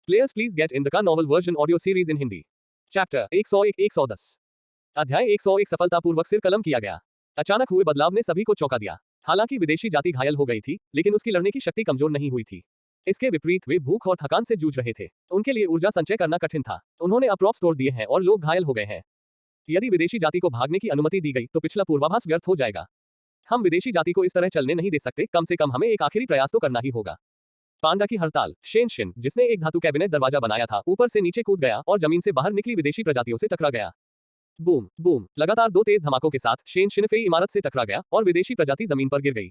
Players please get in the का novel version audio series in Hindi. Chapter 101-110। अध्याय 101 सफलतापूर्वक सिर कलम किया गया। अचानक हुए बदलाव ने सभी को चौंका दिया। हालांकि विदेशी जाति घायल हो गई थी, लेकिन उसकी लड़ने की शक्ति कमजोर नहीं हुई थी। इसके विपरीत वे भूख और थकान से जूझ रहे थे। उनके लिए ऊर्जा संचय करना कठिन था। उन्होंने अप्रॉप्स तोड़ दिए हैं और लोग घायल हो गए हैं। यदि विदेशी जाति को भागने की अनुमति दी गई तो पिछला पूर्वाभास व्यर्थ हो जाएगा। हम विदेशी जाति को इस तरह चलने नहीं दे सकते। कम से कम हमें एक आखिरी प्रयास तो करना ही होगा। पांडा की हड़ताल। शेन शिन, जिसने एक धातु कैबिनेट दरवाजा बनाया था, ऊपर से नीचे कूद गया और जमीन से बाहर निकली विदेशी प्रजातियों से टकरा गया। बूम बूम, लगातार दो तेज धमाकों के साथ शेन शिनफेई इमारत से टकरा गया और विदेशी प्रजाति जमीन पर गिर गई।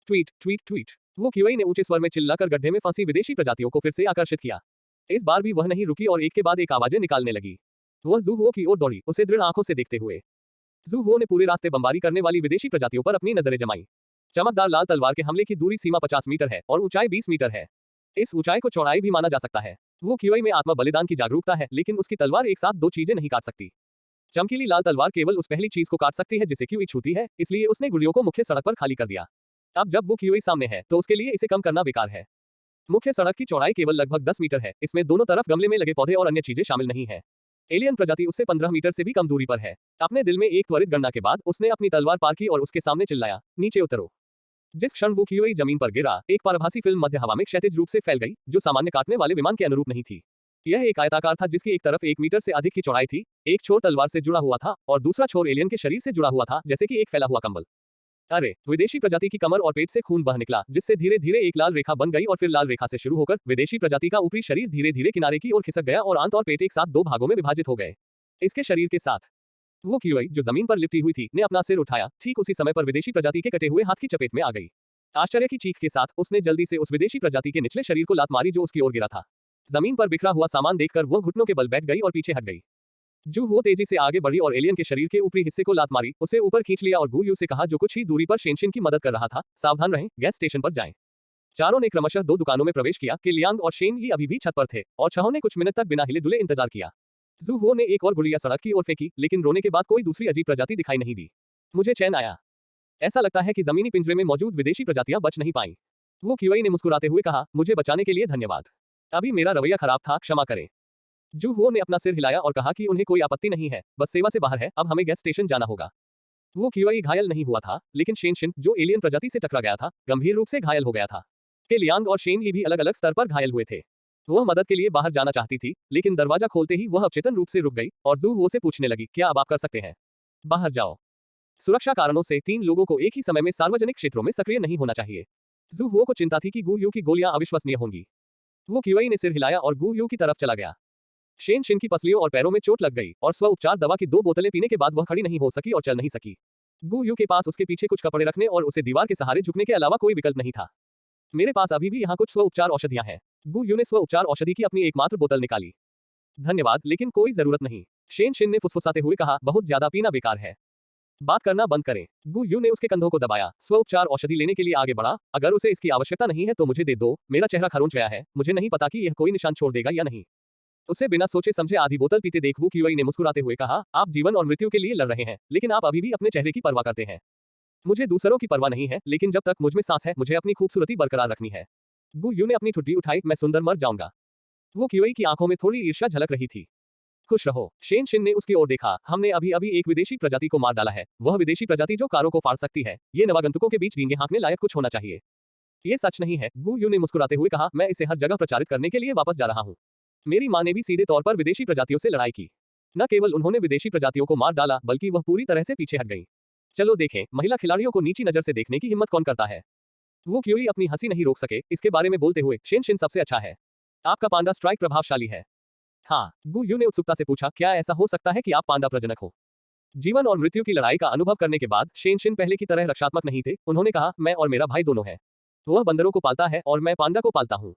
Tweet tweet tweet. वो क्यूई ने ऊंचे स्वर में चिल्लाकर गड्ढे में फंसी विदेशी प्रजातियों को फिर से आकर्षित किया। इस बार भी वह नहीं रुकी और एक के बाद एक आवाजें निकालने लगी। वह जू हुओ की ओर दौड़ी, उसे दृढ़ आंखों से देखते हुए। जू हुओ ने पूरे रास्ते बमबारी करने वाली विदेशी प्रजातियों पर अपनी नजरें जमाई। चमकदार लाल तलवार के हमले की दूरी सीमा 50 मीटर है और ऊंचाई 20 मीटर है। इस ऊंचाई को चौड़ाई भी माना जा सकता है। वो क्यूई में आत्म बलिदान की जागरूकता है, लेकिन उसकी तलवार एक साथ दो चीजें नहीं काट सकती। चमकीली लाल तलवार केवल उस पहली चीज को काट सकती है जिसे क्यूई छूती है, इसलिए उसने गुलियों को मुख्य सड़क पर खाली कर दिया। अब जब वो क्यूई सामने है तो उसके लिए इसे कम करना बेकार है। मुख्य सड़क की चौड़ाई केवल लगभग 10 मीटर है। इसमें दोनों तरफ गमले में लगे पौधे और अन्य चीजें शामिल नहीं है। एलियन प्रजाति उससे 15 मीटर से भी कम दूरी पर है। अपने दिल में एक त्वरित गणना के बाद उसने अपनी तलवार पार की और उसके सामने चिल्लाया, नीचे उतरो। जिस क्षण वो क्यूई जमीन पर गिरा, एक पराभासी फिल्म मध्य हवा में क्षैतिज रूप से फैल गई, जो सामान्य काटने वाले विमान के अनुरूप नहीं थी। यह एक आयताकार था जिसकी एक तरफ 1 मीटर से अधिक की चौड़ाई थी। एक छोर तलवार से जुड़ा हुआ था और दूसरा छोर एलियन के शरीर से जुड़ा हुआ था, जैसे कि एक फैला हुआ कंबल। अरे! विदेशी प्रजाति की कमर और पेट से खून बह निकला, जिससे धीरे धीरे एक लाल रेखा बन गई और फिर लाल रेखा से शुरू होकर विदेशी प्रजाति का ऊपरी शरीर धीरे धीरे किनारे की ओर खिसक गया और आंत और पेट एक साथ दो भागों में विभाजित हो गए। इसके शरीर के साथ वो क्यूई, जो जमीन पर लिपटी हुई थी, ने अपना सिर उठाया। ठीक उसी समय पर विदेशी प्रजाति के कटे हुए हाथ की चपेट में आ गई। आश्चर्य की चीख के साथ उसने जल्दी से उस विदेशी प्रजाति के निचले शरीर को लात मारी जो उसकी ओर गिरा था। जमीन पर बिखरा हुआ सामान देखकर वह घुटनों के बल बैठ गई और पीछे हट गई। जू हुओ तेजी से आगे बढ़ी और एलियन के शरीर के ऊपरी हिस्से को लात मारी, उसे ऊपर खींच लिया और गू यू से कहा, जो कुछ ही दूरी पर शेनशिन की मदद कर रहा था, सावधान रहें, गैस स्टेशन पर जाएं। चारों ने क्रमशः दो दुकानों में प्रवेश किया। लियांग और शेन ही अभी भी छत पर थे और छहों ने कुछ मिनट तक बिना हिले डुले इंतजार किया। जू हुओ ने एक और गुड़िया सड़क की ओर फेंकी, लेकिन रोने के बाद कोई दूसरी अजीब प्रजाति दिखाई नहीं दी। मुझे चैन आया। ऐसा लगता है कि जमीनी पिंजरे में मौजूद विदेशी प्रजातियां बच नहीं पाईं। वो क्यूई ने मुस्कुराते हुए कहा, मुझे बचाने के लिए धन्यवाद। अभी मेरा रवैया खराब था, क्षमा करें। जू हुओ ने अपना सिर हिलाया और कहा कि उन्हें कोई आपत्ति नहीं है, बस सेवा से बाहर है, अब हमें गैस स्टेशन जाना होगा। वो क्यूई घायल नहीं हुआ था, लेकिन शेन शिन, जो एलियन प्रजाति से टकरा गया था, गंभीर रूप से घायल हो गया था। लियांग और शेन ही भी अलग अलग स्तर पर घायल हुए थे। वह मदद के लिए बाहर जाना चाहती थी, लेकिन दरवाजा खोलते ही वह अचेतन रूप से रुक गई और जू हुओ से पूछने लगी, क्या अब आप कर सकते हैं? बाहर जाओ। सुरक्षा कारणों से 3 लोगों को एक ही समय में सार्वजनिक क्षेत्रों में सक्रिय नहीं होना चाहिए। जू हुओ को चिंता थी कि गू यू की गोलियां अविश्वसनीय होंगी। वो क्यूई ने सिर हिलाया और गू यू की तरफ चला गया। शेन शिन की पसलियों और पैरों में चोट लग गई और स्व उपचार दवा की 2 बोतलें पीने के बाद वह खड़ी नहीं हो सकी और चल नहीं सकी। गू यू के पास उसके पीछे कुछ कपड़े रखने और उसे दीवार के सहारे झुकने के अलावा कोई विकल्प नहीं था। मेरे पास अभी भी यहाँ कुछ स्व उपचार औषधियां हैं। गू यू ने स्व उपचार औषधि की अपनी एकमात्र बोतल निकाली। धन्यवाद, लेकिन कोई जरूरत नहीं, शेन शिन ने फुसफुसाते हुए कहा, बहुत ज्यादा पीना बेकार है। बात करना बंद करें। गू यू ने उसके कंधों को दबाया, स्व उपचार औषधि लेने के लिए आगे बढ़ा। अगर उसे इसकी आवश्यकता नहीं है तो मुझे दे दो, मेरा चेहरा खरोंच गया है, मुझे नहीं पता कि यह कोई निशान छोड़ देगा या नहीं। उसे बिना सोचे समझे आधी बोतल पीते देख वू क्यूई ने मुस्कुराते हुए कहा, आप जीवन और मृत्यु के लिए लड़ रहे हैं, लेकिन आप अभी भी अपने चेहरे की परवाह करते हैं। मुझे दूसरों की परवाह नहीं है, लेकिन जब तक मुझ में सांस है, मुझे अपनी खूबसूरती बरकरार रखनी है। गू यू ने अपनी ठुड्डी उठाई, मैं सुंदर मर जाऊंगा। वो क्यूई की आंखों में थोड़ी ईर्ष्या झलक रही थी। खुश रहो। शेन शिन ने उसकी ओर देखा, हमने अभी अभी एक विदेशी प्रजाति को मार डाला है, वह विदेशी प्रजाति जो कारों को फाड़ सकती है। ये नवागंतुकों के बीच डींगे हाँकने लायक कुछ होना चाहिए। ये सच नहीं है, गू यू ने मुस्कुराते हुए कहा, मैं इसे हर जगह प्रचारित करने के लिए वापस जा रहा हूँ। मेरी माँ ने भी सीधे तौर पर विदेशी प्रजातियों से लड़ाई की। न केवल उन्होंने विदेशी प्रजातियों को मार डाला, बल्कि वह पूरी तरह से पीछे हट गई। चलो देखें, महिला खिलाड़ियों को नीची नजर से देखने की हिम्मत कौन करता है। वो क्यूई अपनी हंसी नहीं रोक सके। इसके बारे में बोलते हुए, शेन शिन सबसे अच्छा है। आपका पांडा स्ट्राइक प्रभावशाली है। हाँ, गू यू ने उत्सुकता से पूछा, क्या ऐसा हो सकता है कि आप पांडा प्रजनक हो? जीवन और मृत्यु की लड़ाई का अनुभव करने के बाद शेन शिन पहले की तरह रक्षात्मक नहीं थे। उन्होंने कहा, मैं और मेरा भाई दोनों हैं। वह बंदरों को पालता है और मैं पांडा को पालता हूँ।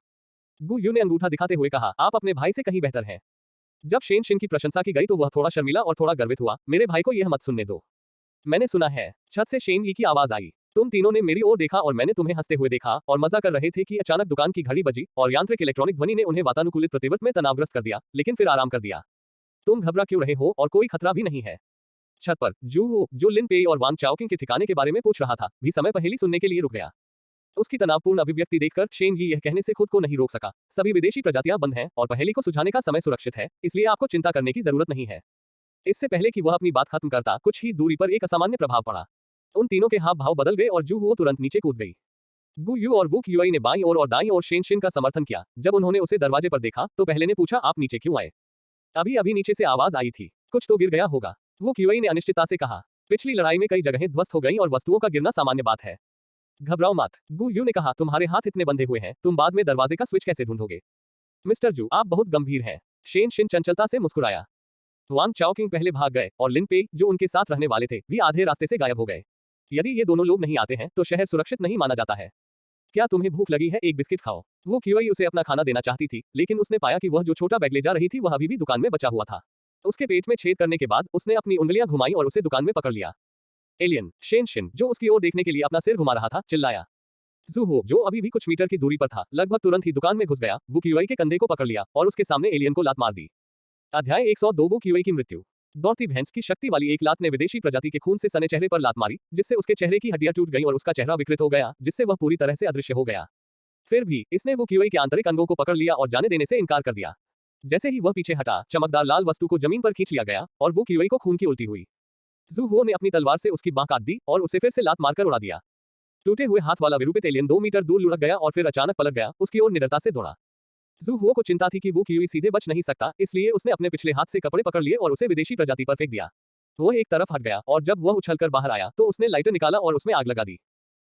गू यू ने अंगूठा दिखाते हुए कहा, आप अपने भाई से कहीं बेहतर हैं। जब शेन शिन की प्रशंसा की गई तो वह थोड़ा शर्मिला और थोड़ा गर्वित हुआ। मेरे भाई को यह मत सुनने दो। मैंने सुना है। छत से शेन यी की आवाज आई, तुम तीनों ने मेरी ओर देखा और मैंने तुम्हें हंसते हुए देखा और मजा कर रहे थे कि अचानक दुकान की घड़ी बजी और यांत्रिक इलेक्ट्रॉनिक ध्वनि ने उन्हें वातानुकूलित प्रतिवर्त में तनावग्रस्त कर दिया, लेकिन फिर आराम कर दिया। तुम घबरा क्यों रहे हो और कोई खतरा भी नहीं है। छत पर जू हो, जो लिन पेई और वांग चाओकिंग के ठिकाने के बारे में पूछ रहा था, भी समय पहेली सुनने के लिए रुक गया। उसकी तनावपूर्ण अभिव्यक्ति देखकर शेन यी यह कहने से खुद को नहीं रोक सका, सभी विदेशी प्रजातियां बंद हैं और पहेली को सुलझाने का समय सुरक्षित है, इसलिए आपको चिंता करने की जरूरत नहीं है। इससे पहले कि वह अपनी बात खत्म करता, कुछ ही दूरी पर एक असामान्य प्रभाव पड़ा। उन तीनों के हाव भाव बदल गए और जू हुओ तुरंत नीचे कूद गई। गु यू और वू क्यूआई ने बाईं ओर और दाईं ओर शेन शिन का समर्थन किया। जब उन्होंने उसे दरवाजे पर देखा तो पहले ने पूछा, आप नीचे क्यों आए? अभी अभी नीचे से आवाज आई थी, कुछ तो गिर गया होगा। वो क्यूआई ने अनिश्चितता से कहा, पिछली लड़ाई में कई जगहें ध्वस्त हो गईं और वस्तुओं का गिरना सामान्य बात है। घबराओ मत। गु यू ने कहा, तुम्हारे हाथ इतने बंधे हुए हैं, तुम बाद में दरवाजे का स्विच कैसे ढूंढोगे? मिस्टर जू, आप बहुत गंभीर हैं। शेन शिन चंचलता से मुस्कुराया। वांग चाओकिंग पहले भाग गए और लिन पेई, जो उनके साथ रहने वाले थे, भी आधे रास्ते से गायब हो गए। यदि ये दोनों लोग नहीं आते हैं तो शहर सुरक्षित नहीं माना जाता है। क्या तुम्हें भूख लगी है? एक बिस्किट खाओ। वो क्यूआई उसे अपना खाना देना चाहती थी, लेकिन उसने पाया कि वह जो छोटा बैग ले जा रही थी वह अभी भी दुकान में बचा हुआ था। उसके पेट में छेद करने के बाद उसने अपनी उंगलियां घुमाई और उसे दुकान में पकड़ लिया। एलियन शेन शिन, जो उसकी ओर देखने के लिए अपना सिर घुमा रहा था, चिल्लाया। जू हो, जो अभी भी कुछ मीटर की दूरी पर था, लगभग तुरंत ही दुकान में घुस गया। वो क्यूआई के कंधे को पकड़ लिया और उसके सामने एलियन को लात मार दी। अध्याय 102 वो क्यूआई की मृत्यु। दौड़ती भैंस की शक्ति वाली एक लात ने विदेशी प्रजाति के खून से सने चेहरे पर लात मारी, जिससे उसके चेहरे की हड्डियां टूट गईं और उसका चेहरा विकृत हो गया, जिससे वह पूरी तरह से अदृश्य हो गया। फिर भी इसने वो क्यूआई के आंतरिक अंगों को पकड़ लिया और जाने देने से इनकार कर दिया। जैसे ही वह पीछे हटा, चमकदार लाल वस्तु को जमीन पर खींच लिया गया और वो क्यूआई को खून की उल्टी हुई। जू हुओ ने अपनी तलवार से उसकी बांह काट दी और उसे फिर से लात मारकर उड़ा दिया। टूटे हुए हाथ वाला विरूपित एलियन 2 मीटर दूर लुढ़क गया और फिर अचानक पलट गया, उसकी ओर निडरता से दौड़ा। जू हुओ को चिंता थी कि वो क्यूआई सीधे बच नहीं सकता, इसलिए उसने अपने पिछले हाथ से कपड़े पकड़ लिए और उसे विदेशी प्रजाति पर फेंक दिया। वह एक तरफ हट गया और जब वह उछलकर बाहर आया तो उसने लाइटर निकाला और उसमें आग लगा दी।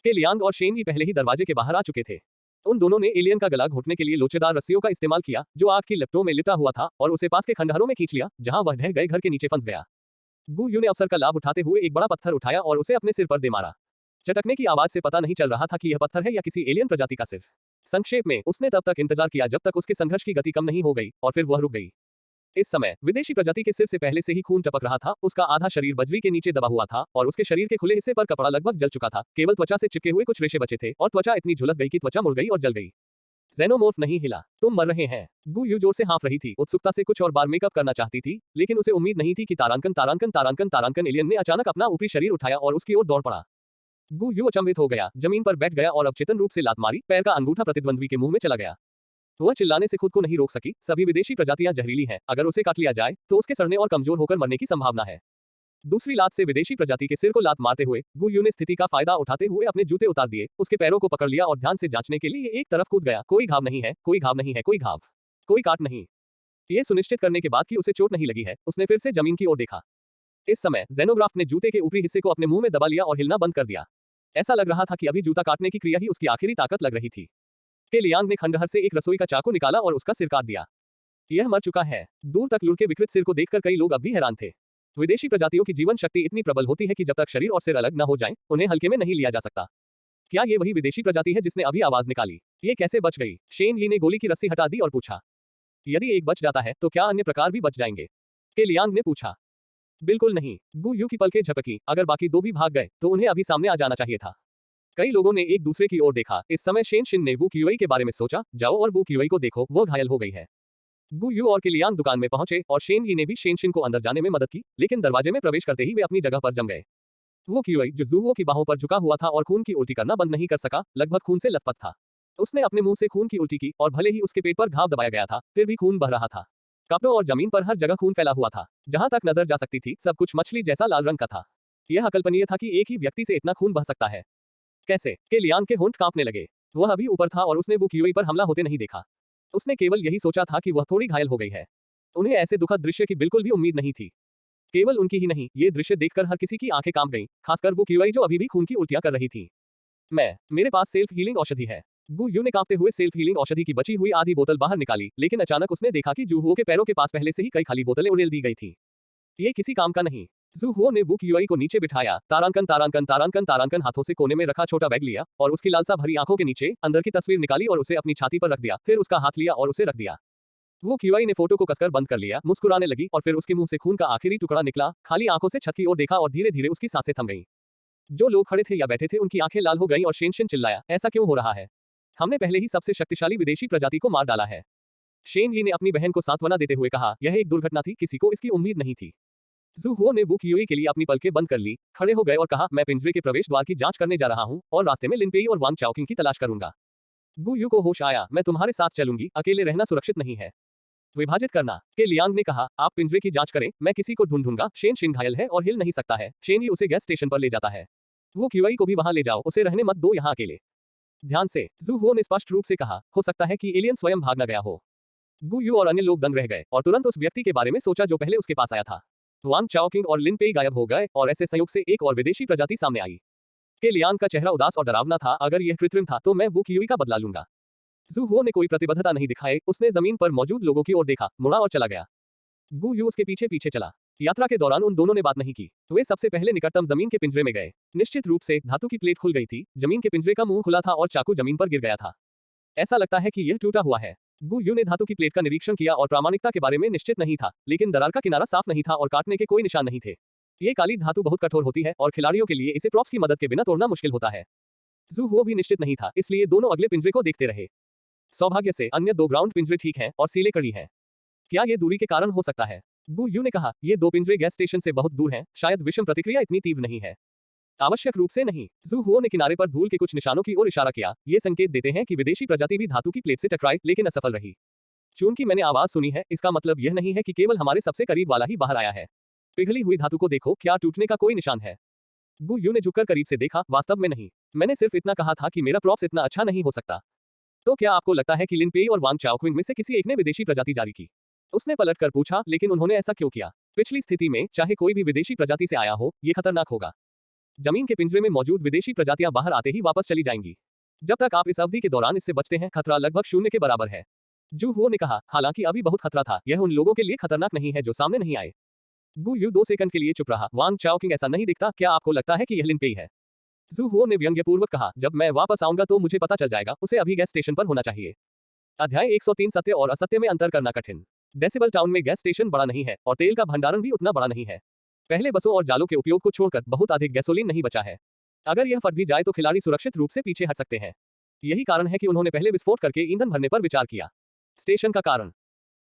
के लियांग और शेन ही पहले ही दरवाजे के बाहर आ चुके थे। उन दोनों ने एलियन का गला घोटने के लिए लोचेदार रस्सियों का इस्तेमाल किया, जो आग की लपटों में लिपटा हुआ था, और उसे पास के खंडहरों में खींच लिया, जहां वह ढह गए घर के नीचे फंस गया। गु यू ने अवसर का लाभ उठाते हुए एक बड़ा पत्थर उठाया और उसे अपने सिर पर दे मारा। चटकने की आवाज से पता नहीं चल रहा था कि यह पत्थर है या किसी एलियन प्रजाति का सिर। संक्षेप में, उसने तब तक इंतजार किया जब तक उसके संघर्ष की गति कम नहीं हो गई, और फिर वह रुक गई। इस समय विदेशी प्रजाति के सिर से पहले से ही खून टपक रहा था, उसका आधा शरीर बजरी के नीचे दबा हुआ था और उसके शरीर के खुले हिस्से पर कपड़ा लगभग जल चुका था, केवल त्वचा से चिपके हुए कुछ रेशे बचे थे और त्वचा इतनी झुलस गई कि त्वचा मुड़ गई और जल गई। ज़ेनोमॉर्फ नहीं हिला। तुम मर रहे हैं। गु यू जोर से हाँफ रही थी, उत्सुकता से कुछ और बार मेकअप करना चाहती थी, लेकिन उसे उम्मीद नहीं थी कि तारांकन एलियन ने अचानक अपना ऊपरी शरीर उठाया और उसकी ओर दौड़ पड़ा। गु यू अचंभित हो गया, जमीन पर बैठ गया और अवचेतन रूप से लात मारी, पैर का अंगूठा प्रतिद्वंद्वी के मुंह में चला गया। वह चिल्लाने से खुद को नहीं रोक सकी। सभी विदेशी प्रजातियां जहरीली हैं, अगर उसे काट लिया जाए तो उसके सड़ने और कमजोर होकर मरने की संभावना है। दूसरी लात से विदेशी प्रजाति के सिर को लात मारते हुए गु यू ने स्थिति का फायदा उठाते हुए अपने जूते उतार दिए, उसके पैरों को पकड़ लिया और ध्यान से जांचने के लिए एक तरफ कूद गया। कोई घाव नहीं है, कोई घाव नहीं है, कोई घाव, कोई काट नहीं। ये सुनिश्चित करने के बाद कि उसे चोट नहीं लगी है, उसने फिर से जमीन की ओर देखा। इस समय ज़ेनोग्राफ ने जूते के ऊपरी हिस्से को अपने मुंह में दबा लिया और हिलना बंद कर दिया। ऐसा लग रहा था कि अभी जूता काटने की क्रिया ही उसकी आखिरी ताकत लग रही थी। के लियांग ने खंडहर से एक रसोई का चाकू निकाला और उसका सिर काट दिया। यह मर चुका है। दूर तक लुढ़के विकृत सिर को देखकर कई लोग अब भी हैरान थे। विदेशी प्रजातियों की जीवन शक्ति इतनी प्रबल होती है कि जब तक शरीर और सिर अलग न हो जाएं, उन्हें हल्के में नहीं लिया जा सकता। क्या ये वही विदेशी प्रजाति है जिसने अभी आवाज निकाली? ये कैसे बच गई? शेन यी ने गोली की रस्सी हटा दी और पूछा, यदि एक बच जाता है तो क्या अन्य प्रकार भी बच जाएंगे? के लियांग ने पूछा। बिल्कुल नहीं। गु यू की पलकें झपकी, अगर बाकी दो भी भाग गए तो उन्हें अभी सामने आ जाना चाहिए था। कई लोगों ने एक दूसरे की ओर देखा। इस समय शेन शिन ने वू क्यूआई के बारे में सोचा, जाओ और वू क्यूआई को देखो, वो घायल हो गई है। गु यू और के लियांग दुकान में पहुंचे और शेन यी ने भी शेन शिन को अंदर जाने में मदद की, लेकिन दरवाजे में प्रवेश करते ही वे अपनी जगह पर जम गए। वो क्यूआई, जो जू हुओ की बाहों पर झुका हुआ था और खून की उल्टी करना बंद नहीं कर सका, लगभग खून से लथपथ था। उसने अपने मुंह से खून की उल्टी की और भले ही उसके पेट पर घाव दबाया गया था, फिर भी खून बह रहा था। कपड़ों और जमीन पर हर जगह खून फैला हुआ था। जहां तक नजर जा सकती थी, सब कुछ मछली जैसा लाल रंग का था। यह अकल्पनीय था कि एक ही व्यक्ति से इतना खून बह सकता है। कैसे? के लियांग के होंठ कांपने लगे। वह अभी ऊपर था और उसने वो क्यूआई पर हमला होते नहीं देखा। उसने केवल यही सोचा था कि वह थोड़ी घायल हो गई है। उन्हें ऐसे दुखद दृश्य की बिल्कुल भी उम्मीद नहीं थी। केवल उनकी ही नहीं, ये दृश्य देखकर हर किसी की आंखें कांप गईं, खासकर वो क्यूआई जो अभी भी खून की उल्टियां कर रही थी। मेरे पास सेल्फ हीलिंग औषधि है। गु यू ने कांपते हुए सेल्फ हीलिंग औषधि की बची हुई आधी बोतल बाहर निकाली, लेकिन अचानक उसने देखा कि जू हुओ के पैरों के पास पहले से ही कई खाली बोतलें उड़ेल दी गई थी। ये किसी काम का नहीं। जू हुओ ने वू क्यूआई को नीचे बिठाया, तारांकन हाथों से कोने में रखा छोटा बैग लिया और उसकी लालसा भरी आंखों के नीचे अंदर की तस्वीर निकाली और उसे अपनी छाती पर रख दिया, फिर उसका हाथ लिया और उसे रख दिया। वो क्यूआई ने फोटो को कसकर बंद कर लिया, मुस्कुराने लगी और फिर उसके मुंह से खून का आखिरी टुकड़ा निकला, खाली आंखों से छत की ओर देखा और धीरे धीरे उसकी सांसें थम गईं। जो लोग खड़े थे या बैठे थे उनकी आंखें लाल हो गईं और शेन शिन चिल्लाया, ऐसा क्यों हो रहा है? हमने पहले ही सबसे शक्तिशाली विदेशी प्रजाति को मार डाला है। शेन यी ने अपनी बहन को सांत्वना देते हुए कहा, यह एक दुर्घटना थी, किसी को इसकी उम्मीद नहीं थी। जू हुओ ने वू कियोई के लिए अपनी पलकें बंद कर ली, खड़े हो गए और कहा, मैं पिंजरे के प्रवेश द्वार की जांच करने जा रहा हूं और रास्ते में लिनपेई और वांग चाओकिंग की तलाश करूंगा। गु यू को होश आया, मैं तुम्हारे साथ चलूंगी, अकेले रहना सुरक्षित नहीं है। विभाजित करना के लियांग ने कहा, आप पिंजरे की जांच करें, मैं किसी को ढूंढूंगा। शेन शिन घायल है और हिल नहीं सकता है। शेन ही उसे गैस स्टेशन पर ले जाता है। वो कियोई को भी वहां ले जाओ, उसे रहने मत दो यहाँ अकेले। ध्यान से, जू हुओ ने स्पष्ट रूप से कहा, हो सकता है कि एलियन स्वयं भाग न गया हो। गु यू और अन्य लोग दंग रह गए और तुरंत उस व्यक्ति के बारे में सोचा जो पहले उसके पास आया था। वांग चाओकिंग और लिन पेई गायब हो गए और ऐसे संयोग से एक और विदेशी प्रजाति सामने आई। के लियांग का चेहरा उदास और डरावना था, अगर यह कृत्रिम था तो मैं वो कियोई का बदला लूंगा। जू हुओ ने कोई प्रतिबद्धता नहीं दिखाई, उसने जमीन पर मौजूद लोगों की ओर देखा, मुड़ा और चला गया। गु यू उसके पीछे पीछे चला। यात्रा के दौरान उन दोनों ने बात नहीं की। वे सबसे पहले निकटतम जमीन के पिंजरे में गए। निश्चित रूप से धातु की प्लेट खुल गई थी, जमीन के पिंजरे का मुंह खुला था और चाकू जमीन पर गिर गया था। ऐसा लगता है कि यह टूटा हुआ है। गु यू ने धातु की प्लेट का निरीक्षण किया और प्रामाणिकता के बारे में निश्चित नहीं था, लेकिन दरार का किनारा साफ नहीं था और काटने के कोई निशान नहीं थे। ये काली धातु बहुत कठोर होती है और खिलाड़ियों के लिए इसे प्रॉप्स की मदद के बिना तोड़ना मुश्किल होता है। जू हुओ भी निश्चित नहीं था, इसलिए दोनों अगले पिंजरे को देखते रहे। सौभाग्य से अन्य दो ग्राउंड पिंजरे ठीक हैं और सीलें कड़ी हैं। क्या ये दूरी के कारण हो सकता है? गु यू ने कहा, ये दो पिंजरे गैस स्टेशन से बहुत दूर हैं, शायद विषम प्रतिक्रिया इतनी तीव्र नहीं है। आवश्यक रूप से नहीं। जू हुओ ने किनारे पर धूल के कुछ निशानों की ओर इशारा किया, ये संकेत देते हैं कि विदेशी प्रजाति भी धातु की प्लेट से टकराई लेकिन असफल रही। चूंकि मैंने आवाज सुनी है, इसका मतलब यह नहीं है कि केवल हमारे सबसे करीब वाला ही बाहर आया है। पिघली हुई धातु को देखो, क्या टूटने का कोई निशान है? गु यू ने झुककर करीब से देखा, वास्तव में नहीं। मैंने सिर्फ इतना कहा था कि मेरा प्रॉप्स इतना अच्छा नहीं हो सकता। तो क्या आपको लगता है कि लिन पेई और वांग चाओक्विंग में से किसी एक ने विदेशी प्रजाति जारी की? उसने पलटकर पूछा, लेकिन उन्होंने ऐसा क्यों किया? पिछली स्थिति में चाहे कोई भी विदेशी प्रजाति से आया हो, ये खतरनाक होगा। जमीन के पिंजरे में मौजूद विदेशी प्रजातियां बाहर आते ही वापस चली जाएंगी। जब तक आप इस अवधि के दौरान इससे बचते हैं, खतरा लगभग शून्य के बराबर है। जू हुओ ने कहा, हालांकि अभी बहुत खतरा था, यह उन लोगों के लिए खतरनाक नहीं है जो सामने नहीं आए। गु यू 2 सेकंड के लिए चुप रहा। वांग चाओकिंग, ऐसा नहीं दिखता, क्या आपको लगता है कि यह लिन पेई है? जू हुओ ने व्यंग्यपूर्वक कहा, जब मैं वापस आऊंगा तो मुझे पता चल जाएगा, उसे अभी गैस स्टेशन पर होना चाहिए। अध्याय 103 सत्य और असत्य में अंतर करना कठिन। डेसिबल टाउन में गैस स्टेशन बड़ा नहीं है और तेल का भंडारण भी उतना बड़ा नहीं है। पहले बसों और जालों के उपयोग को छोड़कर बहुत अधिक गैसोलीन नहीं बचा है। अगर यह फट भी जाए तो खिलाड़ी सुरक्षित रूप से पीछे हट सकते हैं। यही कारण है कि उन्होंने पहले विस्फोट करके ईंधन भरने पर विचार किया। स्टेशन का कारण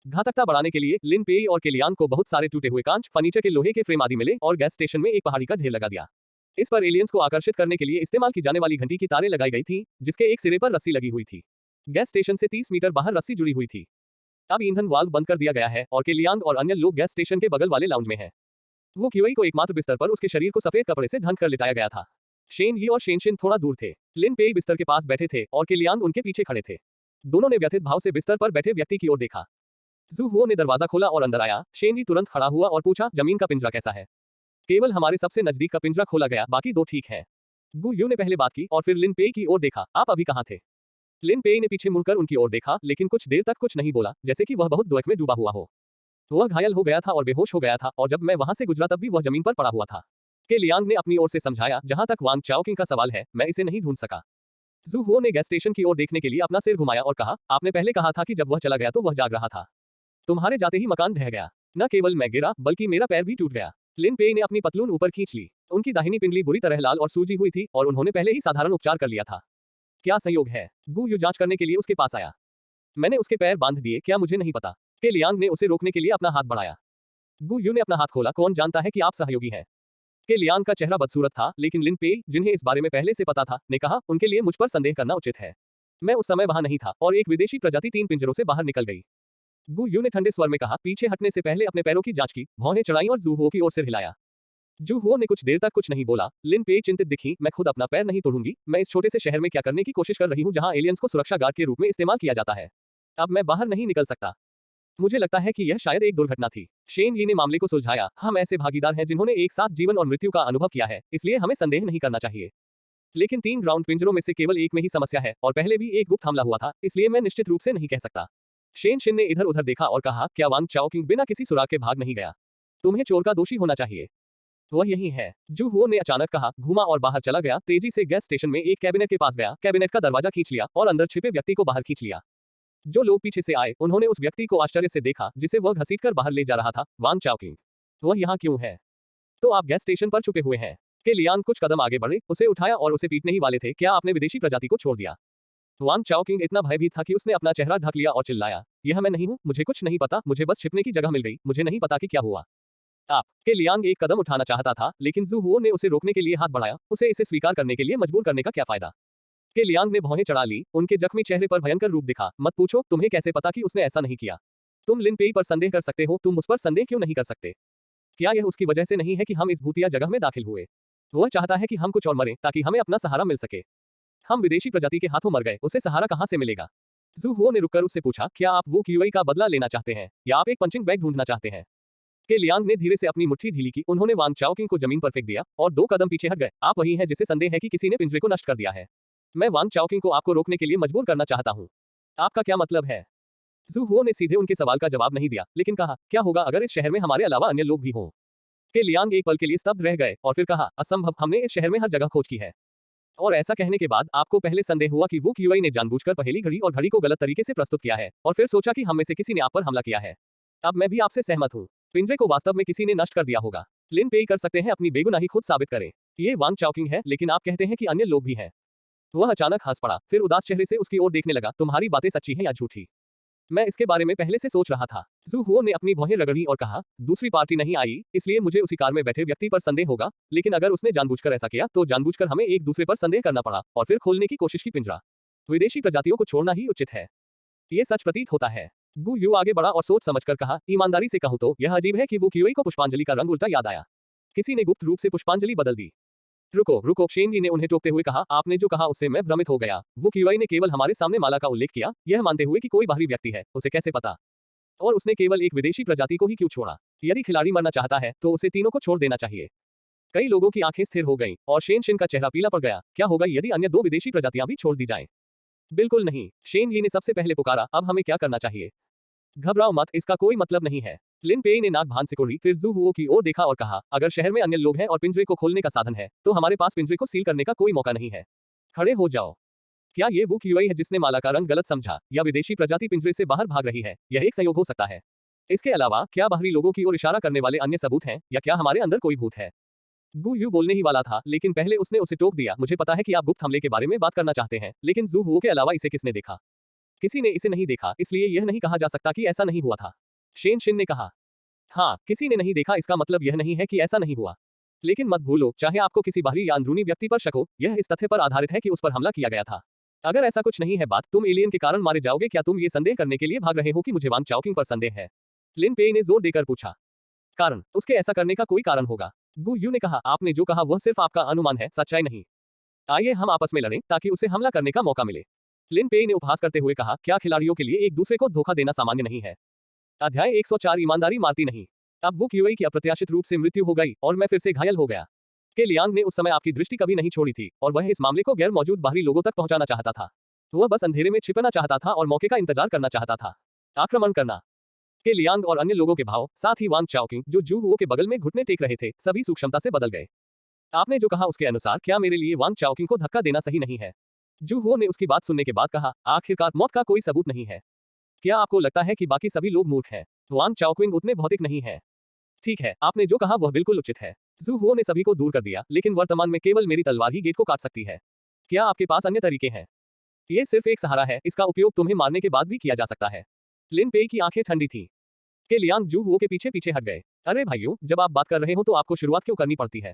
घातकता बढ़ाने के लिए लिन पेई और केलियांग को बहुत सारे टूटे हुए कांच, फर्नीचर के लोहे के फ्रेम आदि मिले और गैस स्टेशन में एक पहाड़ी का ढेर लगा दिया। इस पर एलियंस को आकर्षित करने के लिए इस्तेमाल की जाने वाली घंटी की तारें लगाई गई थी, जिसके एक सिरे पर रस्सी लगी हुई थी। गैस स्टेशन से 30 मीटर बाहर रस्सी जुड़ी हुई थी। अब ईंधन वाल्व बंद कर दिया गया है और केलियांग और अन्य लोग गैस स्टेशन के बगल वाले लाउंज में हैं। वो कियोई को एकमात्र बिस्तर पर उसके शरीर को सफेद कपड़े से ढंक कर लिटाया गया था। शेन यी और शेनशिन थोड़ा दूर थे। लिन पेई बिस्तर के पास बैठे थे और केलियांग उनके पीछे खड़े थे। दोनों ने व्यथित भाव से बिस्तर पर बैठे व्यक्ति की ओर देखा। जू हुओ ने दरवाजा खोला और अंदर आया। शेन यी तुरंत खड़ा हुआ और पूछा, जमीन का पिंजरा कैसा है? केवल हमारे सबसे नजदीक का पिंजरा खोला गया, बाकी दो ठीक है। गु यू ने पहले बात की और फिर लिन पेई की ओर देखा, आप अभी कहाँ थे? लिन पेई ने पीछे मुड़कर उनकी ओर देखा, लेकिन कुछ देर तक कुछ नहीं बोला, जैसे कि वह बहुत दुख में डूबा हुआ हो। वह घायल हो गया था और बेहोश हो गया था और जब मैं वहां से गुजरा तब भी वह जमीन पर पड़ा हुआ था। के लियांग ने अपनी ओर से समझाया, जहां तक वांग चाओकिंग का सवाल है, मैं इसे नहीं ढूंढ सका। जू हुओ ने गैस स्टेशन की ओर देखने के लिए अपना सिर घुमाया और कहा, आपने पहले कहा था कि जब वह चला गया तो वह जाग रहा था। तुम्हारे जाते ही मकान ढह गया। न केवल मैं गिरा, बल्कि मेरा पैर भी टूट गया। लिन पेई ने अपनी पतलून ऊपर खींच ली। उनकी दाहिनी पिंडली बुरी तरह लाल और सूजी हुई थी और उन्होंने पहले ही साधारण उपचार कर लिया था। क्या संयोग है? गु यू जांच करने के लिए उसके पास आया। मैंने उसके पैर बांध दिए, क्या मुझे नहीं पता? के लियांग ने उसे रोकने के लिए अपना हाथ बढ़ाया। गु यू ने अपना हाथ खोला, कौन जानता है कि आप सहयोगी हैं? के लियांग का चेहरा बदसूरत था, लेकिन लिन पेई, जिन्हें इस बारे में पहले से पता था, ने कहा, उनके लिए मुझ पर संदेह करना उचित है। मैं उस समय वहां नहीं था और एक विदेशी प्रजाति 3 पिंजरों से बाहर निकल गई। गु यू ने ठंडे स्वर में कहा, पीछे हटने से पहले अपने पैरों की जांच की, भौहें चढ़ाई और जू हुओ की ओर सिर हिलाया। जू हुओ ने कुछ देर तक कुछ नहीं बोला। लिन पेई चिंतित दिखी, मैं खुद अपना पैर नहीं तोड़ूंगी, मैं इस छोटे से शहर में क्या करने की कोशिश कर रही हूँ जहाँ एलियंस को सुरक्षा गार्ड के रूप में इस्तेमाल किया जाता है। अब मैं बाहर नहीं निकल सकता। मुझे लगता है कि यह शायद एक दुर्घटना थी। शेन यी ने मामले को सुलझाया, हम ऐसे भागीदार हैं जिन्होंने एक साथ जीवन और मृत्यु का अनुभव किया है, इसलिए हमें संदेह नहीं करना चाहिए। लेकिन 3 ग्राउंड पिंजरों में से केवल एक में ही समस्या है और पहले भी एक गुप्त हमला हुआ था, इसलिए मैं निश्चित रूप से नहीं कह सकता। शेन शिन ने इधर उधर देखा और कहा, क्या वांग चाओकिंग बिना किसी सुराग के भाग नहीं गया? तुम्हें चोर का दोषी होना चाहिए। वह यही है। जू हुओ ने अचानक कहा, घूमा और बाहर चला गया, तेजी से गैस स्टेशन में एक कैबिनेट के पास गया, कैबिनेट का दरवाजा खींच लिया और अंदर छिपे व्यक्ति को बाहर खींच लिया। जो लोग पीछे से आए, उन्होंने उस व्यक्ति को आश्चर्य से देखा जिसे वह घसीटकर बाहर ले जा रहा था। वांग चाओकिंग, वह यहाँ क्यों है? तो आप गैस स्टेशन पर छुपे हुए हैं। के लियांग कुछ कदम आगे बढ़े, उसे उठाया और उसे पीटने ही वाले थे, क्या आपने विदेशी प्रजाति को छोड़ दिया? वांग चाओकिंग इतना भयभीत था कि उसने अपना चेहरा ढक लिया और चिल्लाया, यह मैं नहीं हूँ, मुझे कुछ नहीं पता, मुझे बस छिपने की जगह मिल गई, मुझे नहीं पता कि क्या हुआ। के लियांग एक कदम उठाना चाहता था, लेकिन जू हुओ ने उसे रोकने के लिए हाथ बढ़ाया। उसे इसे स्वीकार करने के लिए मजबूर करने का क्या फायदा। के लियांग ने भौहें चढ़ा ली, उनके जख्मी चेहरे पर भयंकर रूप दिखा। मत पूछो, तुम्हें कैसे पता कि उसने ऐसा नहीं किया। तुम लिन पेई पर संदेह कर सकते हो, तुम उस पर संदेह क्यों नहीं कर सकते। क्या यह उसकी वजह से नहीं है कि हम इस भूतिया जगह में दाखिल हुए। वह चाहता है कि हम कुछ और मरें ताकि हमें अपना सहारा मिल सके। हम विदेशी प्रजाति के हाथों मर गए, उसे सहारा कहां से मिलेगा। जू हुओ ने रुककर उससे पूछा, क्या आप वो क्यूई का बदला लेना चाहते हैं या आप एक पंचिंग बैग ढूंढना चाहते हैं। के लियांग ने धीरे से अपनी मुट्ठी ढीली की। उन्होंने वांग चाओकिंग को जमीन पर फेंक दिया और 2 कदम पीछे हट गए। आप वही हैं जिसे संदेह है कि किसी ने पिंजरे को नष्ट कर दिया है। मैं वांग चाओकिंग को आपको रोकने के लिए मजबूर करना चाहता हूँ। आपका क्या मतलब है। जू हुओ ने सीधे उनके सवाल का जवाब नहीं दिया, लेकिन कहा, क्या होगा अगर इस शहर में हमारे अलावा अन्य लोग भी हों। के लियांग एक पल के लिए स्तब्ध रह गए और फिर कहा, असंभव, हमने इस शहर में हर जगह खोज की है। और ऐसा कहने के बाद आपको पहले संदेह हुआ कि वो क्यूई ने जानबूझकर पहेली घड़ी और घड़ी को गलत तरीके से प्रस्तुत किया है और फिर सोचा कि हम में से किसी ने आप पर हमला किया है। अब मैं भी आपसे सहमत हूँ। पिंजरे को वास्तव में किसी ने नष्ट कर दिया होगा। लिन पेई कर सकते हैं अपनी बेगुनाही खुद साबित करें। ये वांग चाओकिंग है, लेकिन आप कहते हैं कि अन्य लोग भी हैं। वह अचानक हंस पड़ा, फिर उदास चेहरे से उसकी ओर देखने लगा। तुम्हारी बातें सच्ची हैं या झूठी। मैं इसके बारे में पहले से सोच रहा था। जू हुओ ने अपनी भौहें रगड़ी और कहा, दूसरी पार्टी नहीं आई, इसलिए मुझे उसी कार में बैठे व्यक्ति पर संदेह होगा, लेकिन अगर उसने जानबूझकर ऐसा किया तो जानबूझकर हमें एक दूसरे पर संदेह करना पड़ा और फिर खोलने की कोशिश की पिंजरा। विदेशी प्रजातियों को छोड़ना ही उचित है। ये सच प्रतीत होता है। गु यू आगे बढ़ा और सोच समझकर कहा, ईमानदारी से कहूं तो यह अजीब है कि वो क्यूई को पुष्पांजलि का रंग उल्टा याद आया। किसी ने गुप्त रूप से पुष्पांजलि बदल दी। रुको रुको, शेन यी ने उन्हें टोकते हुए कहा, आपने जो कहा उससे मैं भ्रमित हो गया। वो क्यूई ने केवल हमारे सामने माला का उल्लेख किया, यह मानते हुए कि कोई बाहरी व्यक्ति है। उसे कैसे पता। और उसने केवल एक विदेशी प्रजाति को ही क्यों छोड़ा। यदि खिलाड़ी मरना चाहता है तो उसे तीनों को छोड़ देना चाहिए। कई लोगों की आंखें स्थिर हो गईं और शेन शिन का चेहरा पीला पड़ गया। क्या होगा यदि अन्य 2 विदेशी प्रजातियां भी छोड़ दी जाएं। बिल्कुल नहीं, शेन यी ने सबसे पहले पुकारा, अब हमें क्या करना चाहिए। घबराओ मत, इसका कोई मतलब नहीं है। लिन पेई ने नाक भान सिकोड़ी, फिर जू हुओ की ओर देखा और कहा, अगर शहर में अन्य लोग हैं और पिंजरे को खोलने का साधन है तो हमारे पास पिंजरे को सील करने का कोई मौका नहीं है। खड़े हो जाओ। क्या ये वो क्यूई है जिसने माला का रंग गलत समझा, या विदेशी प्रजाति पिंजरे से बाहर भाग रही है। यह एक संयोग हो सकता है। इसके अलावा क्या बाहरी लोगों की ओर इशारा करने वाले अन्य सबूत हैं, या क्या हमारे अंदर कोई भूत है। गु यू बोलने ही वाला था, लेकिन पहले उसने उसे टोक दिया। मुझे पता है कि आप गुप्त हमले के बारे में बात करना चाहते हैं, लेकिन जू हुओ के अलावा इसे किसने देखा। किसी ने इसे नहीं देखा, इसलिए यह नहीं कहा जा सकता कि ऐसा नहीं हुआ था। शेन शिन ने कहा, हाँ, किसी ने नहीं देखा इसका मतलब यह नहीं है कि ऐसा नहीं हुआ। लेकिन मत भूलो, चाहे आपको किसी बाहरी या अंदरूनी व्यक्ति पर शक हो, यह इस तथ्य पर आधारित है कि उस पर हमला किया गया था। अगर ऐसा कुछ नहीं है बात, तुम एलियन के कारण मारे जाओगे। क्या तुम ये संदेह करने के लिए भाग रहे हो कि मुझे वांग चाओकिंग पर संदेह है। लिन पेई ने जोर देकर पूछा। कारण, उसके ऐसा करने का कोई कारण होगा। गु यू ने कहा, आपने जो कहा वह सिर्फ आपका अनुमान है, सच्चाई नहीं। आइए हम आपस में लड़ें ताकि उसे हमला करने का मौका मिले। लिन पेई ने उपहास करते हुए कहा, क्या खिलाड़ियों के लिए एक दूसरे को धोखा देना सामान्य नहीं है। अध्याय 104 ईमानदारी मारती नहीं। अब वो क्यूई की अप्रत्याशित रूप से मृत्यु हो गई और मैं फिर से घायल हो गया। के लियांग ने उस समय आपकी दृष्टि कभी नहीं छोड़ी थी और वह इस मामले को गैर मौजूद बाहरी लोगों तक पहुंचाना चाहता था। वह बस अंधेरे में छिपना चाहता था और मौके का इंतजार करना चाहता था। आक्रमण करना। के लियांग और अन्य लोगों के भाव, साथ ही वांग चाओकिंग जो जू हुओ के बगल में घुटने टेक रहे थे, सभी सूक्ष्मता से बदल गए। आपने जो कहा उसके अनुसार क्या मेरे लिए वांग चाओकिंग को धक्का देना सही नहीं है। जू हुओ ने उसकी बात सुनने के बाद कहा, आखिरकार मौत का कोई सबूत नहीं है। क्या आपको लगता है कि बाकी सभी लोग मूर्ख हैं। वांग चाओकिंग उतने भौतिक नहीं है। ठीक है, आपने जो कहा वह बिल्कुल उचित है। जू हुओ ने सभी को दूर कर दिया, लेकिन वर्तमान में केवल मेरी तलवार ही गेट को काट सकती है। क्या आपके पास अन्य तरीके हैं। ये सिर्फ एक सहारा है, इसका उपयोग तुम्हें मारने के बाद भी किया जा सकता है। लिन पेई की आंखें ठंडी थी। के लियांग जू हुओ के पीछे पीछे हट गए। अरे भाइयों, जब आप बात कर रहे हो तो आपको शुरुआत क्यों करनी पड़ती है।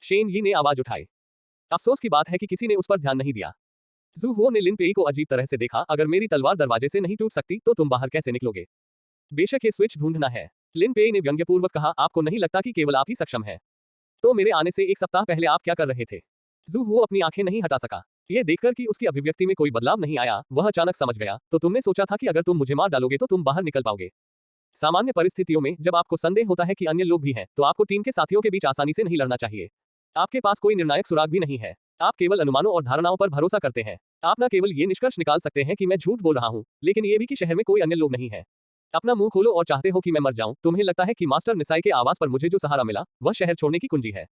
शेन यी ने आवाज उठाई। अफसोस की बात है कि किसी ने उस पर ध्यान नहीं दिया। जू हुओ ने लिन पेई को अजीब तरह से देखा। अगर मेरी तलवार दरवाजे से नहीं टूट सकती तो तुम बाहर कैसे निकलोगे। बेशक ये स्विच ढूंढना है। लिन पेई ने व्यंग्यपूर्वक कहा, आपको नहीं लगता कि केवल आप ही सक्षम हैं। तो मेरे आने से 1 सप्ताह पहले आप क्या कर रहे थे। जू हुओ अपनी आंखें नहीं हटा सका। यह देखकर कि उसकी अभिव्यक्ति में कोई बदलाव नहीं आया, वह अचानक समझ गया, तो तुमने सोचा था कि अगर तुम मुझे मार डालोगे तो तुम बाहर निकल पाओगे। सामान्य परिस्थितियों में जब आपको संदेह होता है कि अन्य लोग भी हैं, तो आपको टीम के साथियों के बीच आसानी से नहीं लड़ना चाहिए। आपके पास कोई निर्णायक सुराग भी नहीं है। आप केवल अनुमानों और धारणाओं पर भरोसा करते हैं। आप न केवल ये निष्कर्ष निकाल सकते हैं कि मैं झूठ बोल रहा हूं, लेकिन ये भी कि शहर में कोई अन्य लोग नहीं है। अपना मुंह खोलो और चाहते हो कि मैं मर जाऊं। तुम्हें लगता है कि मास्टर निसाई के आवास पर मुझे जो सहारा मिला वह शहर छोड़ने की कुंजी है।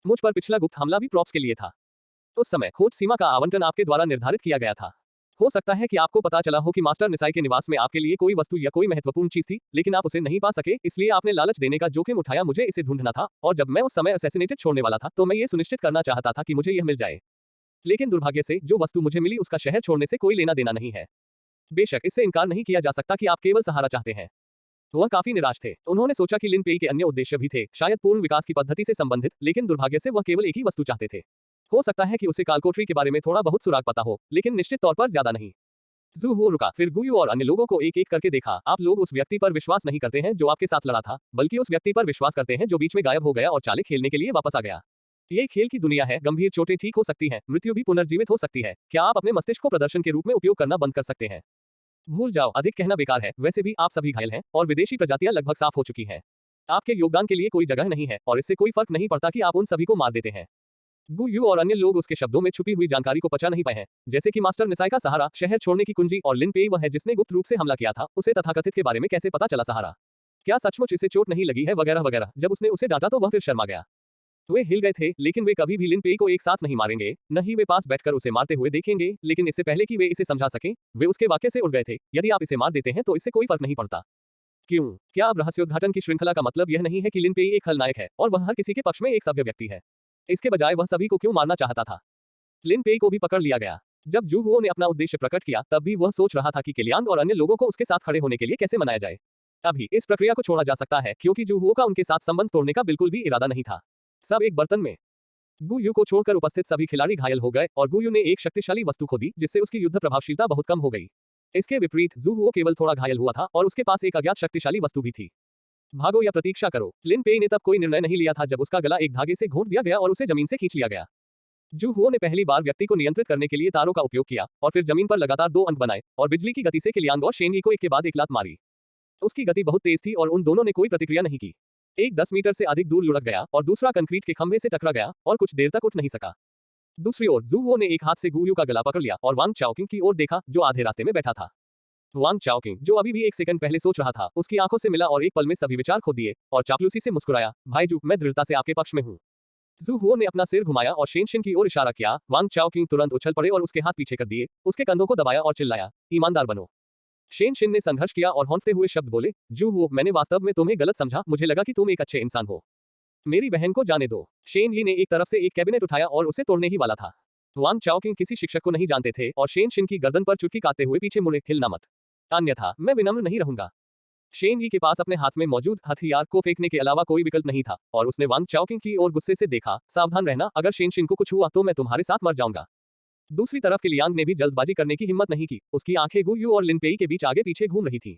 मुझ पर पिछला गुप्त हमला भी प्रॉप्स के लिए था। उस समय खोज सीमा का आवंटन आपके द्वारा निर्धारित किया गया था। हो सकता है कि आपको पता चला हो कि मास्टर निसाई के निवास में आपके लिए कोई वस्तु या कोई महत्वपूर्ण चीज थी, लेकिन आप उसे नहीं पा सके, इसलिए आपने लालच देने का जोखिम उठाया। मुझे इसे ढूंढना था, और जब मैं उस समय असैसिनेटेड छोड़ने वाला था तो मैं ये सुनिश्चित करना चाहता था कि मुझे यह मिल जाए। लेकिन दुर्भाग्य से जो वस्तु मुझे मिली उसका शहर छोड़ने से कोई लेना देना नहीं है। बेशक इससे इनकार नहीं किया जा सकता कि आप केवल सहारा चाहते हैं। वह काफी निराश थे। उन्होंने सोचा कि लिन पेई के अन्य उद्देश्य भी थे, शायद पूर्ण विकास की पद्धति से संबंधित, लेकिन दुर्भाग्य से वह केवल एक ही वस्तु चाहते थे। हो सकता है कि उसे कालकोठरी के बारे में थोड़ा बहुत सुराग पता हो, लेकिन निश्चित तौर पर ज्यादा नहीं। जू हो रुका, फिर गुयू और अन्य लोगों को एक एक करके देखा। आप लोग उस व्यक्ति पर विश्वास नहीं करते हैं जो आपके साथ लड़ा था, बल्कि उस व्यक्ति पर विश्वास करते हैं जो बीच में गायब हो गया और चाले खेलने के लिए वापस आ गया। ये खेल की दुनिया है, गंभीर चोटें ठीक हो सकती हैं, मृत्यु भी पुनर्जीवित हो सकती है। क्या आप अपने मस्तिष्क को प्रदर्शन के रूप में उपयोग करना बंद कर सकते हैं? भूल जाओ, अधिक कहना बेकार है। वैसे भी आप सभी घायल हैं और विदेशी प्रजातियां लगभग साफ हो चुकी हैं। आपके योगदान के लिए कोई जगह नहीं है और इससे कोई फर्क नहीं पड़ता कि आप उन सभी को मार देते हैं। गु यू और अन्य लोग उसके शब्दों में छुपी हुई जानकारी को पचा नहीं पाए हैं, जैसे कि मास्टर निसाई का सहारा, शहर छोड़ने की कुंजी और लिन पेई वह है जिसने गुप्त रूप से हमला किया था, उसे तथाकथित के बारे में कैसे पता चला सहारा? क्या सचमुच इसे चोट नहीं लगी है वगैरह वगैरह। जब उसने उसे डांटा तो वह फिर शर्मा गया। वे हिल गए थे, लेकिन वे कभी भी लिन पेई को एक साथ नहीं मारेंगे, न ही वे पास बैठकर उसे मारते हुए देखेंगे, लेकिन इससे पहले कि वे इसे समझा सकें, वे उसके वाक्य से उड़ गए थे। यदि आप इसे मार देते हैं तो इससे कोई फर्क नहीं पड़ता। क्यों? क्या अब रहस्योद्घाटन की श्रृंखला का मतलब यह नहीं है कि लिन पेई एक खलनायक है और वह हर किसी के पक्ष में एक सभ्य व्यक्ति है? इसके बजाय वह सभी को क्यों मारना चाहता था? लिन पेई को भी पकड़ लिया गया। जब जू हुओ ने अपना उद्देश्य प्रकट किया, तब भी वह सोच रहा था कि केलियांग और अन्य लोगों को उसके साथ खड़े होने के लिए कैसे मनाया जाए। अभी इस प्रक्रिया को छोड़ा जा सकता है, क्योंकि जू हुओ का उनके साथ संबंध तोड़ने का बिल्कुल भी इरादा नहीं था। सब एक बर्तन में। गु यू को छोड़कर उपस्थित सभी खिलाड़ी घायल हो गए और गु यू ने एक शक्तिशाली वस्तु खो दी, जिससे उसकी युद्ध प्रभावशीलता बहुत कम हो गई। इसके विपरीत जू हुओ केवल थोड़ा घायल हुआ था और उसके पास एक अज्ञात शक्तिशाली वस्तु भी थी। भागो या प्रतीक्षा करो। लिन पेई ने तब कोई निर्णय नहीं लिया था जब उसका गला एक धागे से घोंट दिया गया और उसे जमीन से खींच लिया गया। जू हुओ ने पहली बार व्यक्ति को नियंत्रित करने के लिए तारों का उपयोग किया और फिर जमीन पर लगातार 2 अंक बनाए और बिजली की गति से केलियांग और शेंगी को एक के बाद एक लात मारी। उसकी गति बहुत तेज थी और उन दोनों ने कोई प्रतिक्रिया नहीं की। एक 10 मीटर से अधिक दूर लुढ़क गया और दूसरा कंक्रीट के खंभे से टकरा गया और कुछ देर तक उठ नहीं सका। दूसरी ओर जू हुओ ने एक हाथ से गु यू का गला पकड़ लिया और वांग चाओकिंग की ओर देखा, जो आधे रास्ते में बैठा था। वांग चाओकिंग, जो अभी भी एक सेकंड पहले सोच रहा था, उसकी आंखों से मिला और एक पल में सभी विचार खो दिए और चापलूसी से मुस्कुराया। भाईजू, मैं दृढ़ता से आपके पक्ष में हूँ। जू हुओ ने अपना सिर घुमाया और शेनशिन की ओर इशारा किया। वांग चाओकिंग तुरंत उछल पड़े और उसके हाथ पीछे कर दिए, उसके कंधों को दबाया और चिल्लाया, ईमानदार बनो। शेनशिन ने संघर्ष किया और हौंकते हुए शब्द बोले, जू हुओ, मैंने वास्तव में तुम्हें गलत समझा, मुझे लगा कि तुम एक अच्छे इंसान हो। मेरी बहन को जाने दो। शेन यी ने एक तरफ से एक कैबिनेट उठाया और उसे तोड़ने ही वाला था। वांग चाओकिंग किसी शिक्षक को नहीं जानते थे और शेनशिन की गर्दन पर चुटकी काटते हुए पीछे मुड़े, हिलना मत, अन्यथा मैं विनम्र नहीं रहूंगा। शेन यी के पास अपने हाथ में मौजूद हथियार को फेंकने के अलावा कोई विकल्प नहीं था और उसने वांग चाओकिंग की ओर गुस्से से देखा, सावधान रहना, अगर शेनशिन को कुछ हुआ तो मैं तुम्हारे साथ मर जाऊंगा। दूसरी तरफ केलियांग ने भी जल्दबाजी करने की हिम्मत नहीं की, उसकी आंखें गु यू और लिन पेई के बीच आगे पीछे घूम रही थी।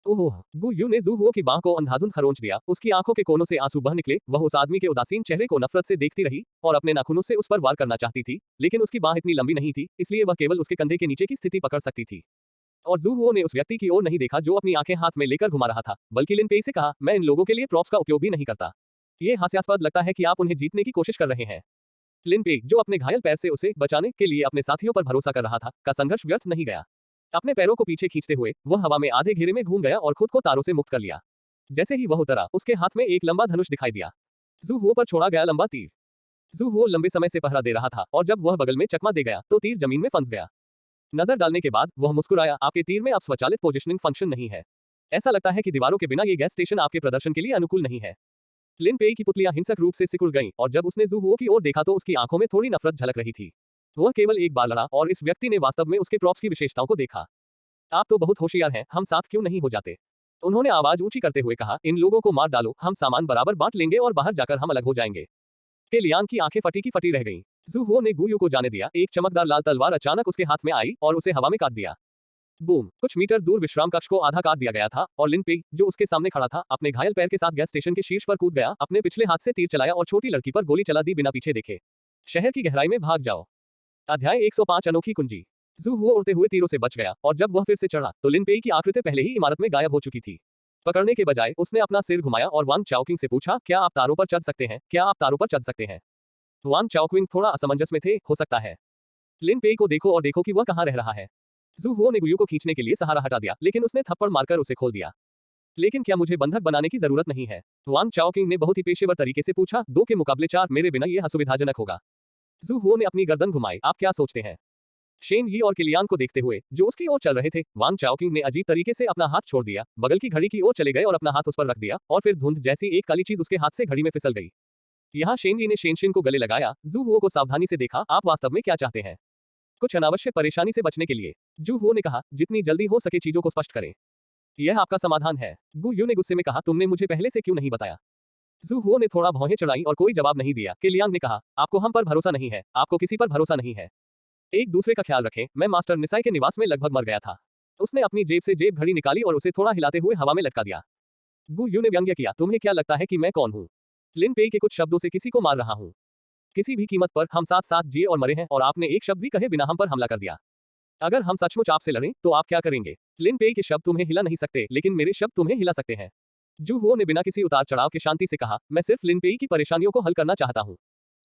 ओह! गु यू ने जू हुओ की बांह को अंधाधुंध खरोंच दिया, उसकी आंखों के कोनों से आंसू बह निकले, वह उस आदमी के उदासीन चेहरे को नफरत से देखती रही और अपने नाखूनों से उस पर वार करना चाहती थी, लेकिन उसकी बांह इतनी लंबी नहीं थी, इसलिए वह केवल उसके कंधे के नीचे की स्थिति पकड़ सकती थी। और जू हुओ ने उस व्यक्ति की ओर नहीं देखा जो अपनी आंखें हाथ में लेकर घुमा रहा था, बल्कि लिन पेई से कहा, मैं इन लोगों के लिए प्रॉप्स का उपयोग भी नहीं करता। ये हास्यास्पद लगता है कि आप उन्हें जीतने की कोशिश कर रहे हैं। लिन पेई, जो अपने घायल पैर से उसे बचाने के लिए अपने साथियों पर भरोसा कर रहा था, का संघर्ष व्यर्थ नहीं गया। अपने पैरों को पीछे खींचते हुए वह हवा में आधे घेरे में घूम गया और खुद को तारों से मुक्त कर लिया। जैसे ही वह उतरा, उसके हाथ में एक लंबा धनुष दिखाई दिया। जू हुओ पर छोड़ा गया लंबा तीर। जू हुओ लंबे समय से पहरा दे रहा था और जब वह बगल में चकमा दे गया तो तीर जमीन में फंस गया। नजर डालने के बाद वह मुस्कुराया, आपके तीर में अब स्वचालित पोजिशनिंग फंक्शन नहीं है। ऐसा लगता है कि दीवारों के बिना ये गैस स्टेशन आपके प्रदर्शन के लिए अनुकूल नहीं है। लिन पेई की पुतलियां हिंसक रूप से सिकुड़ गईं और जब उसने जू हुओ की ओर देखा तो उसकी आंखों में थोड़ी नफरत झलक रही थी। वह केवल एक बार लड़ा और इस व्यक्ति ने वास्तव में उसके प्रॉप्स की विशेषताओं को देखा। आप तो बहुत होशियार हैं, हम साथ क्यों नहीं हो जाते? उन्होंने आवाज ऊंची करते हुए कहा, इन लोगों को मार डालो, हम सामान बराबर बांट लेंगे और बाहर जाकर हम अलग हो जाएंगे। केलियांग की आंखें फटी की फटी रह गईं। जू हुओ ने गु यू को जाने दिया, एक चमकदार लाल तलवार अचानक उसके हाथ में आई और उसे हवा में काट दिया। बूम! कुछ मीटर दूर विश्राम कक्ष को आधा काट दिया गया था और लिन पेई, जो उसके सामने खड़ा था, अपने घायल पैर के साथ गैस स्टेशन के शीर्ष पर कूद गया, अपने पिछले हाथ से तीर चलाया और छोटी लड़की पर गोली चला दी बिना पीछे देखे। शहर की गहराई में भाग जाओ। अध्याय 105 अनोखी कुंजी। जू हुओ उड़ते हुए तीरों से बच गया और जब वह फिर से चढ़ा तो लिन पेई की आकृति पहले ही इमारत में गायब हो चुकी थी। पकड़ने के बजाय उसने अपना सिर घुमाया और वांग चाओकिंग से पूछा, क्या आप तारों पर चढ़ सकते हैं? क्या आप तारों पर चढ़ सकते हैं? वांग चाओकिंग थोड़ा असमंजस में थे, हो सकता है। लिन पेई को देखो और देखो कि वह कहां रह रहा है। जू हुओ ने गुयू को खींचने के लिए सहारा हटा दिया, लेकिन उसने थप्पड़ मारकर उसे खोल दिया। लेकिन क्या मुझे बंधक बनाने की जरूरत नहीं है? वांग चाओकिंग ने बहुत ही पेशेवर तरीके से पूछा, 2 के मुकाबले 4 मेरे बिना यह असुविधाजनक होगा। जू हुओ ने अपनी गर्दन घुमाई, आप क्या सोचते हैं? शेन यी और केलियांग को देखते हुए, जो उसकी ओर चल रहे थे, वांग चाओकिंग ने अजीब तरीके से अपना हाथ छोड़ दिया, बगल की घड़ी की ओर चले गए और अपना हाथ उस पर रख दिया और फिर धुंध जैसी एक काली चीज उसके हाथ से घड़ी में फिसल गई। यहाँ शेन यी ने शेनशिन को गले लगाया। जू हुओ को सावधानी से देखा, आप वास्तव में क्या चाहते हैं? कुछ अनावश्यक परेशानी से बचने के लिए। जू हुओ ने कहा, जितनी जल्दी हो सके चीजों को स्पष्ट करें। यह आपका समाधान है। गु यू ने गुस्से में कहा, तुमने मुझे पहले से क्यों नहीं बताया? जू हुओ ने थोड़ा भौहें चढ़ाई और कोई जवाब नहीं दिया। के लियांग ने कहा, आपको हम पर भरोसा नहीं है, आपको किसी पर भरोसा नहीं है। एक दूसरे का ख्याल रखें। मैं मास्टर निसाई के निवास में लगभग मर गया था। उसने अपनी जेब से जेब घड़ी निकाली और उसे थोड़ा हिलाते हुए हवा में लटका दिया। गु यू ने व्यंग्य किया, तुम्हें क्या लगता है कि मैं कौन हूँ? लिन पेई के कुछ शब्दों से किसी को मार रहा हूँ। किसी भी कीमत पर हम साथ साथ जिए और मरे हैं और आपने एक शब्द भी कहे बिना हम पर हमला कर दिया। अगर हम सचमुच आपसे लड़ें तो आप क्या करेंगे? लिन पेई के शब्द तुम्हें हिला नहीं सकते, लेकिन मेरे शब्द तुम्हें हिला सकते हैं। जू हुओ ने बिना किसी उतार चढ़ाव के शांति से कहा, मैं सिर्फ लिन पेई की परेशानियों को हल करना चाहता हूँ।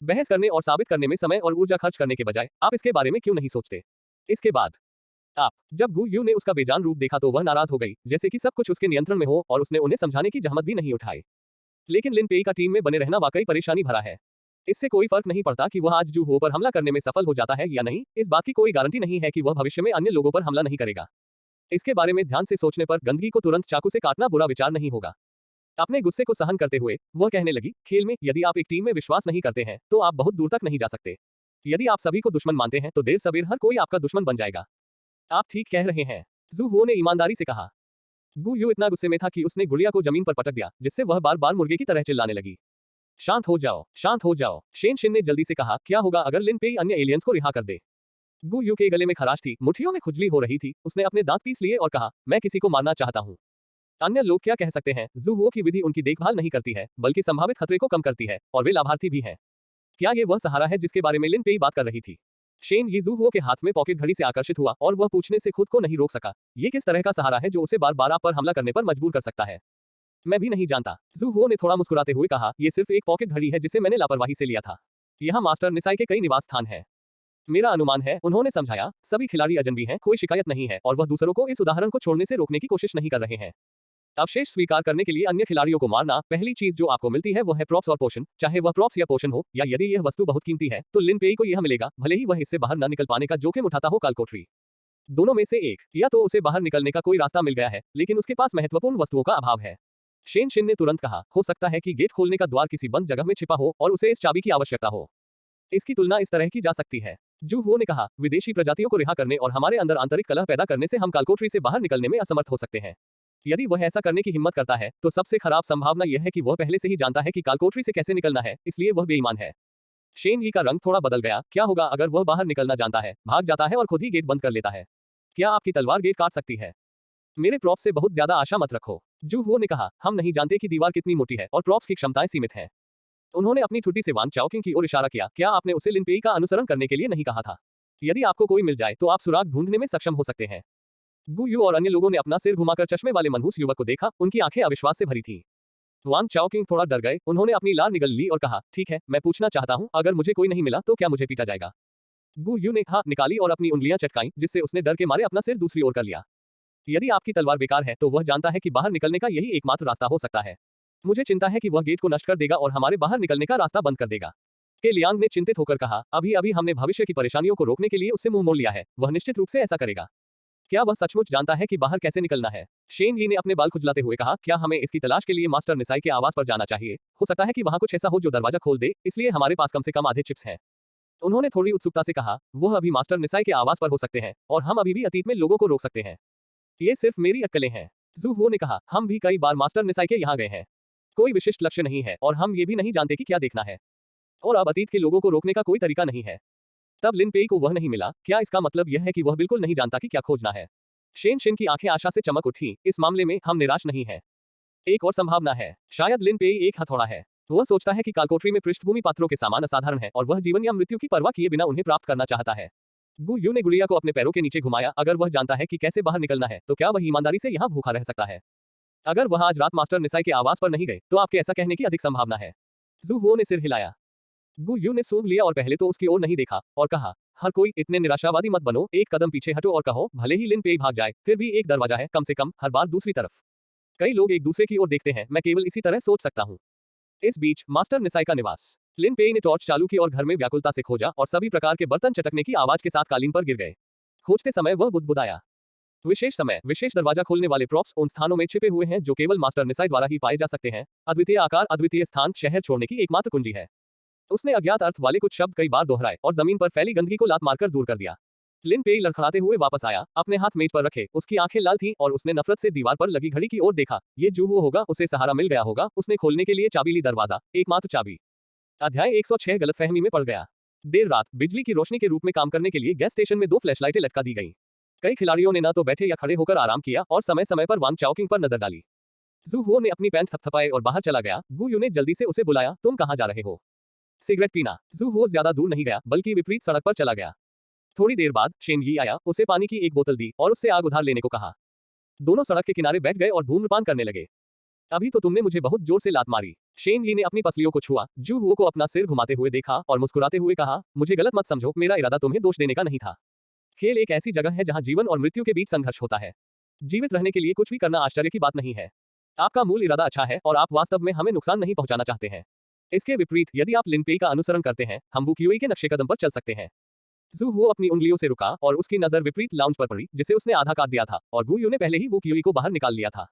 बहस करने और साबित करने में समय और ऊर्जा खर्च करने के बजाय आप इसके बारे में क्यों नहीं सोचते? इसके बाद जब गु यू ने उसका बेजान रूप देखा तो वह नाराज हो गई, जैसे कि सब कुछ उसके नियंत्रण में हो, और उसने उन्हें समझाने की जहमत भी नहीं उठाई। लेकिन लिन पेई का टीम में बने रहना वाकई परेशानी भरा है। इससे कोई फर्क नहीं पड़ता कि वह आज जू हो पर हमला करने में सफल हो जाता है या नहीं, इस बात की कोई गारंटी नहीं है कि वह भविष्य में अन्य लोगों पर हमला नहीं करेगा। इसके बारे में ध्यान से सोचने पर गंदगी को तुरंत चाकू से काटना बुरा विचार नहीं होगा। अपने गुस्से को सहन करते हुए वह कहने लगी, खेल में यदि आप एक टीम में विश्वास नहीं करते हैं तो आप बहुत दूर तक नहीं जा सकते। यदि आप सभी को दुश्मन मानते हैं तो देर सवेर हर कोई आपका दुश्मन बन जाएगा। आप ठीक कह रहे हैं, जू हो ने ईमानदारी से कहा। गु यू इतना गुस्से में था कि उसने गुड़िया को जमीन पर पटक दिया, जिससे वह बार बार मुर्गे की तरह चिल्लाने लगी। शांत हो जाओ, शांत हो जाओ। शेन शिन ने जल्दी से कहा, क्या होगा अगर लिन पेई अन्य एलियंस को रिहा कर दे? गु यू के गले में खराश थी, मुट्ठियों में खुजली हो रही थी। उसने अपने दांत पीस लिए और कहा, मैं किसी को मारना चाहता हूँ। अन्य लोग क्या कह सकते हैं? जू हुओ की विधि उनकी देखभाल नहीं करती है, बल्कि संभावित खतरे को कम करती है, और वे लाभार्थी भी हैं। क्या ये वह सहारा है जिसके बारे में लिन पेई बात कर रही थी? शेन ये जू हुओ के हाथ में पॉकेट घड़ी से आकर्षित हुआ और वह पूछने से खुद को नहीं रोक सका, ये किस तरह का सहारा है जो उसे बार बार आप पर हमला करने पर मजबूर कर सकता है? मैं भी नहीं जानता। जू हुओ ने थोड़ा मुस्कुराते हुए कहा, ये सिर्फ एक पॉकेट घड़ी है जिसे मैंने लापरवाही से लिया था। यहाँ मास्टर निसाई के कई निवास स्थान हैं। मेरा अनुमान है, उन्होंने समझाया, सभी खिलाड़ी अजनबी हैं, कोई शिकायत नहीं है और वह दूसरों को इस उदाहरण को छोड़ने से रोकने की कोशिश नहीं कर रहे हैं। अवशेष स्वीकार करने के लिए अन्य खिलाड़ियों को मारना, पहली चीज जो आपको मिलती है वो है प्रॉप्स और पोषण, चाहे वह प्रॉप्स या पोषण हो, या यदि यह वस्तु बहुत कीमती है तो लिन पेई को यह मिलेगा, भले ही वह इससे बाहर न निकल पाने का जोखिम उठाता हो कालकोठरी। दोनों में से एक, या तो उसे बाहर निकलने का कोई रास्ता मिल गया है, लेकिन उसके पास महत्वपूर्ण वस्तुओं का अभाव है। शेन शिन ने तुरंत कहा, हो सकता है कि गेट खोलने का द्वार किसी बंद जगह में छिपा हो और उसे इस चाबी की आवश्यकता हो। इसकी तुलना इस तरह की जा सकती है। जू हुओ ने कहा, विदेशी प्रजातियों को रिहा करने और हमारे अंदर आंतरिक कलह पैदा करने से हम कालकोठरी से बाहर निकलने में असमर्थ हो सकते हैं। यदि वह ऐसा करने की हिम्मत करता है तो सबसे खराब संभावना यह है कि वह पहले से ही जानता है कि कालकोठरी से कैसे निकलना है, इसलिए वह बेईमान है। शेन यी का रंग थोड़ा बदल गया। क्या होगा अगर वह बाहर निकलना जानता है, भाग जाता है और खुद ही गेट बंद कर लेता है? क्या आपकी तलवार गेट काट सकती है? मेरे प्रॉप्स से बहुत ज्यादा आशा मत रखो। जू हुओ ने कहा, हम नहीं जानते कि दीवार कितनी मोटी है और प्रॉप्स की क्षमताएं सीमित हैं। उन्होंने अपनी ठुड्डी से वांग चाओकिंग की ओर इशारा किया, क्या आपने उसे लिन पेई का अनुसरण करने के लिए नहीं कहा था? यदि आपको कोई मिल जाए तो आप सुराग ढूंढने में सक्षम हो सकते हैं। गु यू और अन्य लोगों ने अपना सिर घुमाकर चश्मे वाले मनहूस युवक को देखा, उनकी आंखें अविश्वास से भरी थीं। वांग चाओकिंग थोड़ा डर गए, उन्होंने अपनी लार निगल ली और कहा, ठीक है, मैं पूछना चाहता हूं, अगर मुझे कोई नहीं मिला तो क्या मुझे पीटा जाएगा? गु यू ने हाथ निकाली और अपनी उंगलियां चटकाईं, जिससे उसने डर के मारे अपना सिर दूसरी ओर कर लिया। यदि आपकी तलवार बेकार है तो वह जानता है कि बाहर निकलने का यही एकमात्र रास्ता हो सकता है। मुझे चिंता है कि वह गेट को नष्ट कर देगा और हमारे बाहर निकलने का रास्ता बंद कर देगा। के लियांग ने चिंतित होकर कहा, अभी अभी हमने भविष्य की परेशानियों को रोकने के लिए उससे मुंह मोड़ लिया है, वह निश्चित रूप से ऐसा करेगा। क्या वह सचमुच जानता है कि बाहर कैसे निकलना है? शेन यी ने अपने बाल खुजलाते हुए कहा, क्या हमें इसकी तलाश के लिए मास्टर निसाई के आवास पर जाना चाहिए? हो सकता है कि वहां कुछ ऐसा हो जो दरवाजा खोल दे, इसलिए हमारे पास कम से कम आधे चिप्स हैं। उन्होंने थोड़ी उत्सुकता से कहा, वह अभी मास्टर निसाई के आवास पर हो सकते हैं और हम अभी भी अतीत में लोगों को रोक सकते हैं। ये सिर्फ मेरी अक्कलें हैं। जू हुओ ने कहा, हम भी कई बार मास्टर निसाई के यहाँ गए हैं। कोई विशिष्ट लक्ष्य नहीं है और हम ये भी नहीं जानते कि क्या देखना है। और अब अतीत के लोगों को रोकने का कोई तरीका नहीं है। तब लिन पेई को वह नहीं मिला, क्या इसका मतलब यह है कि वह बिल्कुल नहीं जानता कि क्या खोजना है? शेन शिन की आंखें आशा से चमक उठी, इस मामले में हम निराश नहीं हैं। एक और संभावना है, शायद लिन पेई एक हथौड़ा है। वह सोचता है कि कालकोठरी में पृष्ठभूमि पात्रों के सामान असाधारण है और वह जीवन या मृत्यु की परवाह किए बिना उन्हें प्राप्त करना चाहता है। गु यू ने गुड़िया को अपने पैरों के नीचे घुमाया, अगर वह जानता है कि कैसे बाहर निकलना है तो क्या वह ईमानदारी से यहाँ भूखा रह सकता है? अगर वह आज रात मास्टर निसाई के आवास पर नहीं गए तो आपके ऐसा कहने की अधिक संभावना है। जू हुओ ने सिर हिलाया। गु यू ने सूंघ लिया और पहले तो उसकी ओर नहीं देखा और कहा, हर कोई इतने निराशावादी मत बनो, एक कदम पीछे हटो और कहो, भले ही लिन पेई भाग जाए, फिर भी एक दरवाजा है, कम से कम हर बार दूसरी तरफ। कई लोग एक दूसरे की ओर देखते हैं, मैं केवल इसी तरह सोच सकता हूँ। इस बीच मास्टर निसाई का निवास। लिन पेई ने टॉर्च चालू की और घर में व्याकुलता से खोजा और सभी प्रकार के बर्तन चटकने की आवाज के साथ कालीन पर गिर गए। खोजते समय वह बुदबुदाया। विशेष समय, विशेष दरवाजा खोलने वाले प्रॉप्स उन स्थानों में छिपे हुए हैं जो केवल मास्टर निसाई द्वारा ही पाए जा सकते हैं। अद्वितीय आकार, अद्वितीय स्थान, शहर छोड़ने की एकमात्र कुंजी है। उसने अज्ञात अर्थ वाले कुछ शब्द कई बार दोहराए और जमीन पर फैली गंदगी को लात मारकर दूर कर दिया। लिन पेई लड़खड़ाते हुए वापस आया, अपने हाथ मेज पर रखे, उसकी आंखें लाल थीं और उसने नफरत से दीवार पर लगी घड़ी की ओर देखा। ये जूहुओ होगा, उसे सहारा मिल गया होगा, उसने खोलने के लिए चाबी ली, दरवाजा, एकमात्र चाबी। अध्याय 106 गलतफहमी में पड़ गया। देर रात बिजली की रोशनी के रूप में काम करने के लिए गैस स्टेशन में 2 फ्लैशलाइटें लटका दी गईं। कई खिलाड़ियों ने न तो बैठे या खड़े होकर आराम किया और समय समय पर वांग चाओकिंग पर नजर डाली। जू हुओ ने अपनी पैंट थपथपाए और बाहर चला गया। गु यू ने जल्दी से उसे बुलाया, तुम कहां जा रहे हो? सिगरेट पीना। जू हुओ ज्यादा दूर नहीं गया, बल्कि विपरीत सड़क पर चला गया। थोड़ी देर बाद शेन यी आया, उसे पानी की एक बोतल दी और उससे आग उधार लेने को कहा। दोनों सड़क के किनारे बैठ गए और धूम्रपान करने लगे। अभी तो तुमने मुझे बहुत जोर से लात मारी। शेन यी ने अपनी पसलियों को छुआ, जू हुओ को अपना सिर घुमाते हुए देखा और मुस्कुराते हुए कहा, मुझे गलत मत समझो, मेरा इरादा तुम्हें दोष देने का नहीं था। खेल एक ऐसी जगह है जहां जीवन और मृत्यु के बीच संघर्ष होता है। जीवित रहने के लिए कुछ भी करना आश्चर्य की बात नहीं है। आपका मूल इरादा अच्छा है और आप वास्तव में हमें नुकसान नहीं पहुंचाना चाहते हैं। इसके विपरीत यदि आप लिन पेई का अनुसरण करते हैं, हम वू क्यूई के नक्शे कदम पर चल सकते हैं। जू हुओ अपनी उंगलियों से रुका और उसकी नजर विपरीत लाउंज पर पड़ी, जिसे उसने आधा काट दिया था, और गु यू ने पहले ही वू क्यूई को बाहर निकाल लिया था।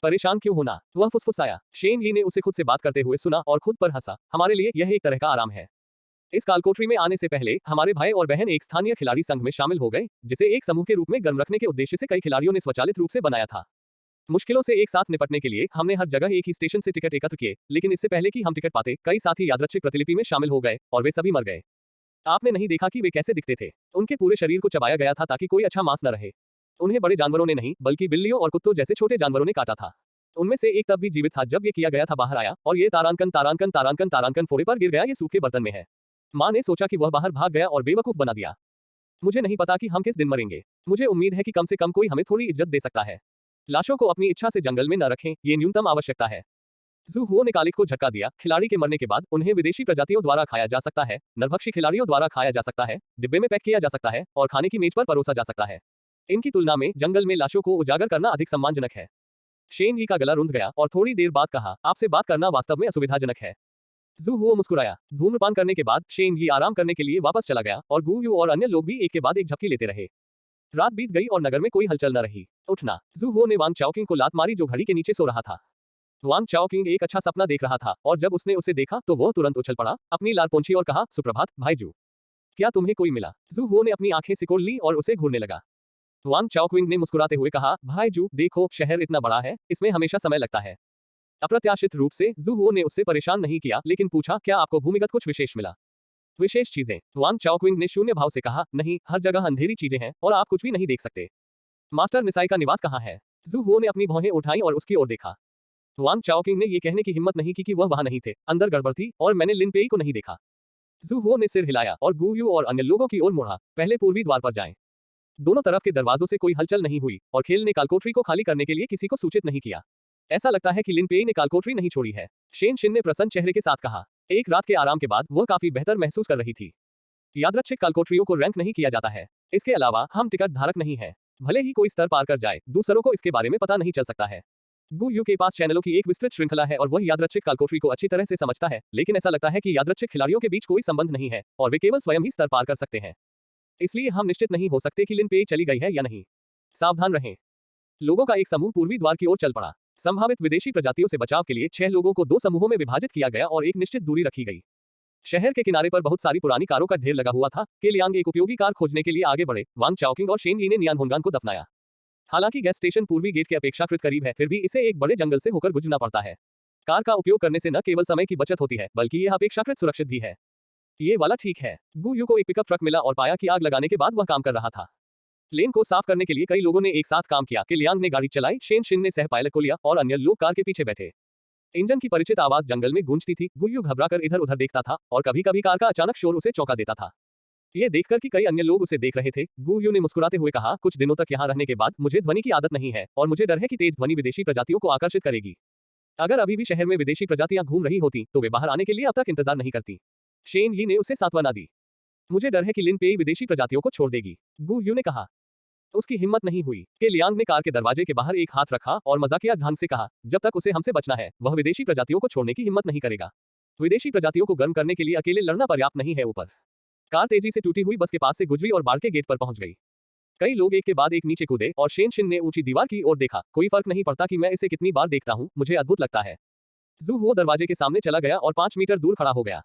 परेशान क्यों होना? वह फुसफुसाया। शेन यी ने उसे खुद से बात करते हुए सुना और खुद पर हंसा। हमारे लिए यह एक तरह का आराम है। इस कालकोठरी में आने से पहले हमारे भाई और बहन एक स्थानीय खिलाड़ी संघ में शामिल हो गए, जिसे एक समूह के रूप में गर्म रखने के उद्देश्य से कई खिलाड़ियों ने स्वचालित रूप से बनाया था। मुश्किलों से एक साथ निपटने के लिए हमने हर जगह एक ही स्टेशन से टिकट एकत्र किए, लेकिन इससे पहले कि हम टिकट पाते, कई साथी यादृच्छिक प्रतिलिपि में शामिल हो गए और वे सभी मर गए। आपने नहीं देखा कि वे कैसे दिखते थे। उनके पूरे शरीर को चबाया गया था ताकि कोई अच्छा मांस न रहे। उन्हें बड़े जानवरों ने नहीं, बल्कि बिल्लियों और कुत्तों जैसे छोटे जानवरों ने काटा था। उनमें से एक तब भी जीवित था जब ये किया गया था बाहर आया, और ये तारांकन तारांकन तारांकन तारांकन फोड़े पर गिर गया। ये सूखे बर्तन में है। माँ ने सोचा कि वह बाहर भाग गया और बेवकूफ बना दिया। मुझे नहीं पता कि हम किस दिन मरेंगे। मुझे उम्मीद है कि कम से कम कोई हमें थोड़ी इज्जत दे सकता है। लाशों को अपनी इच्छा से जंगल में न रखें, ये न्यूनतम आवश्यकता है। जू हुओ ने कालिक को झटका दिया। खिलाड़ी के मरने के बाद उन्हें विदेशी प्रजातियों द्वारा खाया जा सकता है, नरभक्षी खिलाड़ियों द्वारा खाया जा सकता है, डिब्बे में पैक किया जा सकता है और खाने की मेज पर परोसा जा सकता है। इनकी तुलना में जंगल में लाशों को उजागर करना अधिक सम्मानजनक है। शेन यी का गला रुंध गया और थोड़ी देर बाद कहा, आपसे बात करना वास्तव में असुविधाजनक है। जू हुओ मुस्कुराया। धूम्रपान करने के बाद शेन यी आराम करने के लिए वापस चला गया और गु यू और अन्य लोग भी एक के बाद एक झपकी लेते रहे। रात बीत गई और नगर में कोई हलचल न रही। उठना। जू हुओ ने वांग चाओकिंग को लात मारी जो घड़ी के नीचे सो रहा था। वांग चाओकिंग एक अच्छा सपना देख रहा था और जब उसने उसे देखा तो वह तुरंत उछल पड़ा, अपनी लाल पोंछी और कहा, सुप्रभात भाईजू। क्या तुम्हें कोई मिला? जू हुओ ने अपनी आंखें सिकोड़ ली और उसे घूरने लगा। वांग चाओकिंग ने मुस्कुराते हुए कहा, भाईजू देखो, शहर इतना बड़ा है, इसमें हमेशा समय लगता है। अप्रत्याशित रूप से जू हुओ ने उससे परेशान नहीं किया, लेकिन पूछा, क्या आपको भूमिगत कुछ विशेष मिला? विशेष चीजें? वांग चाओकिंग ने शून्य भाव से कहा, नहीं, हर जगह अंधेरी चीजें हैं और आप कुछ भी नहीं देख सकते। मास्टर निसाई का निवास कहाँ है? जू हुओ ने अपनी भौहें उठाई और उसकी ओर देखा। वांग चाओकिंग ने यह कहने की हिम्मत नहीं की कि वह वहां नहीं थे, अंदर गड़बड़ थी और मैंने लिन पेई को नहीं देखा। जू हुओ ने सिर हिलाया और गु यू और अन्य लोगों की ओर मुड़ा, पहले पूर्वी द्वार पर जाएं। दोनों तरफ के दरवाजों से कोई हलचल नहीं हुई और खेल ने कालकोठरी को खाली करने के लिए किसी को सूचित नहीं किया। ऐसा लगता है कि लिन पेई ने कालकोठरी नहीं छोड़ी है, शेन शिन ने प्रसन्न चेहरे के साथ कहा। एक रात के आराम के बाद वह काफी बेहतर महसूस कर रही थी। यादृच्छिक कालकोठरियों को रैंक नहीं किया जाता है। इसके अलावा हम टिकट धारक नहीं है। भले ही कोई स्तर पार कर जाए, दूसरों को इसके बारे में पता नहीं चल सकता है। गु यू के पास चैनलों की एक विस्तृत श्रृंखला है और वह यादृच्छिक कालकोठरी को अच्छी तरह से समझता है, लेकिन ऐसा लगता है कि यादृच्छिक खिलाड़ियों के बीच कोई संबंध नहीं है और वे केवल स्वयं ही स्तर पार कर सकते हैं। इसलिए हम निश्चित नहीं हो सकते कि लिन पेई चली गई है या नहीं। सावधान रहें। लोगों का एक समूह पूर्वी द्वार की ओर चल पड़ा। संभावित विदेशी प्रजातियों से बचाव के लिए 6 लोगों को 2 समूहों में विभाजित किया गया और एक निश्चित दूरी रखी गई। शहर के किनारे पर बहुत सारी पुरानी कारों का ढेर लगा हुआ था। के लियांग एक उपयोगी कार खोजने के लिए आगे बढ़े। वांग चाओकिंग और शेन यी ने नियान होंगान को दफनाया। हालांकि गैस स्टेशन पूर्वी गेट के अपेक्षाकृत करीब है, फिर भी इसे एक बड़े जंगल से होकर गुजरना पड़ता है। कार का उपयोग करने से न केवल समय की बचत होती है, बल्कि यह अपेक्षाकृत सुरक्षित भी है। ये वाला ठीक है। गु यू को एक पिकअप ट्रक मिला और पाया कि आग लगाने के बाद वह काम कर रहा था। लेन को साफ करने के लिए कई लोगों ने एक साथ काम किया। के लियांग ने गाड़ी चलाई, शेन शिन ने सह पायलट को लिया और अन्य लोग कार के पीछे बैठे। इंजन की परिचित आवाज जंगल में गूंजती थी। गु यू घबराकर इधर उधर देखता था और कभी कभी कार का अचानक शोर उसे चौंका देता था। ये देखकर कि कई अन्य लोग उसे देख रहे थे, गु यू ने मुस्कुराते हुए कहा, कुछ दिनों तक यहाँ रहने के बाद मुझे ध्वनि की आदत नहीं है और मुझे डर है कि तेज ध्वनि विदेशी प्रजातियों को आकर्षित करेगी। अगर अभी भी शहर में विदेशी प्रजातियां घूम रही होती तो वे बाहर आने के लिए अब तक इंतजार नहीं करती। शेन यी ने उसे सांत्वना दी। मुझे डर है कि लिन पेई विदेशी प्रजातियों को छोड़ देगी, गु यू ने कहा। उसकी हिम्मत नहीं हुई। के लियांग ने कार के दरवाजे के बाहर एक हाथ रखा और मजाकिया ढंग से कहा, जब तक उसे हमसे बचना है, वह विदेशी प्रजातियों को छोड़ने की हिम्मत नहीं करेगा। विदेशी प्रजातियों को गर्म करने के लिए अकेले लड़ना पर्याप्त नहीं है। ऊपर कार तेजी से टूटी हुई बस के पास से गुजरी और बाढ़ के गेट पर पहुंच गई। कई लोग एक के बाद एक नीचे कूदे और शेन शिन ने ऊंची दीवार की ओर देखा। कोई फर्क नहीं पड़ता कि मैं इसे कितनी बार देखता हूं, मुझे अद्भुत लगता है। जू हुओ दरवाजे के सामने चला गया और 5 मीटर दूर खड़ा हो गया।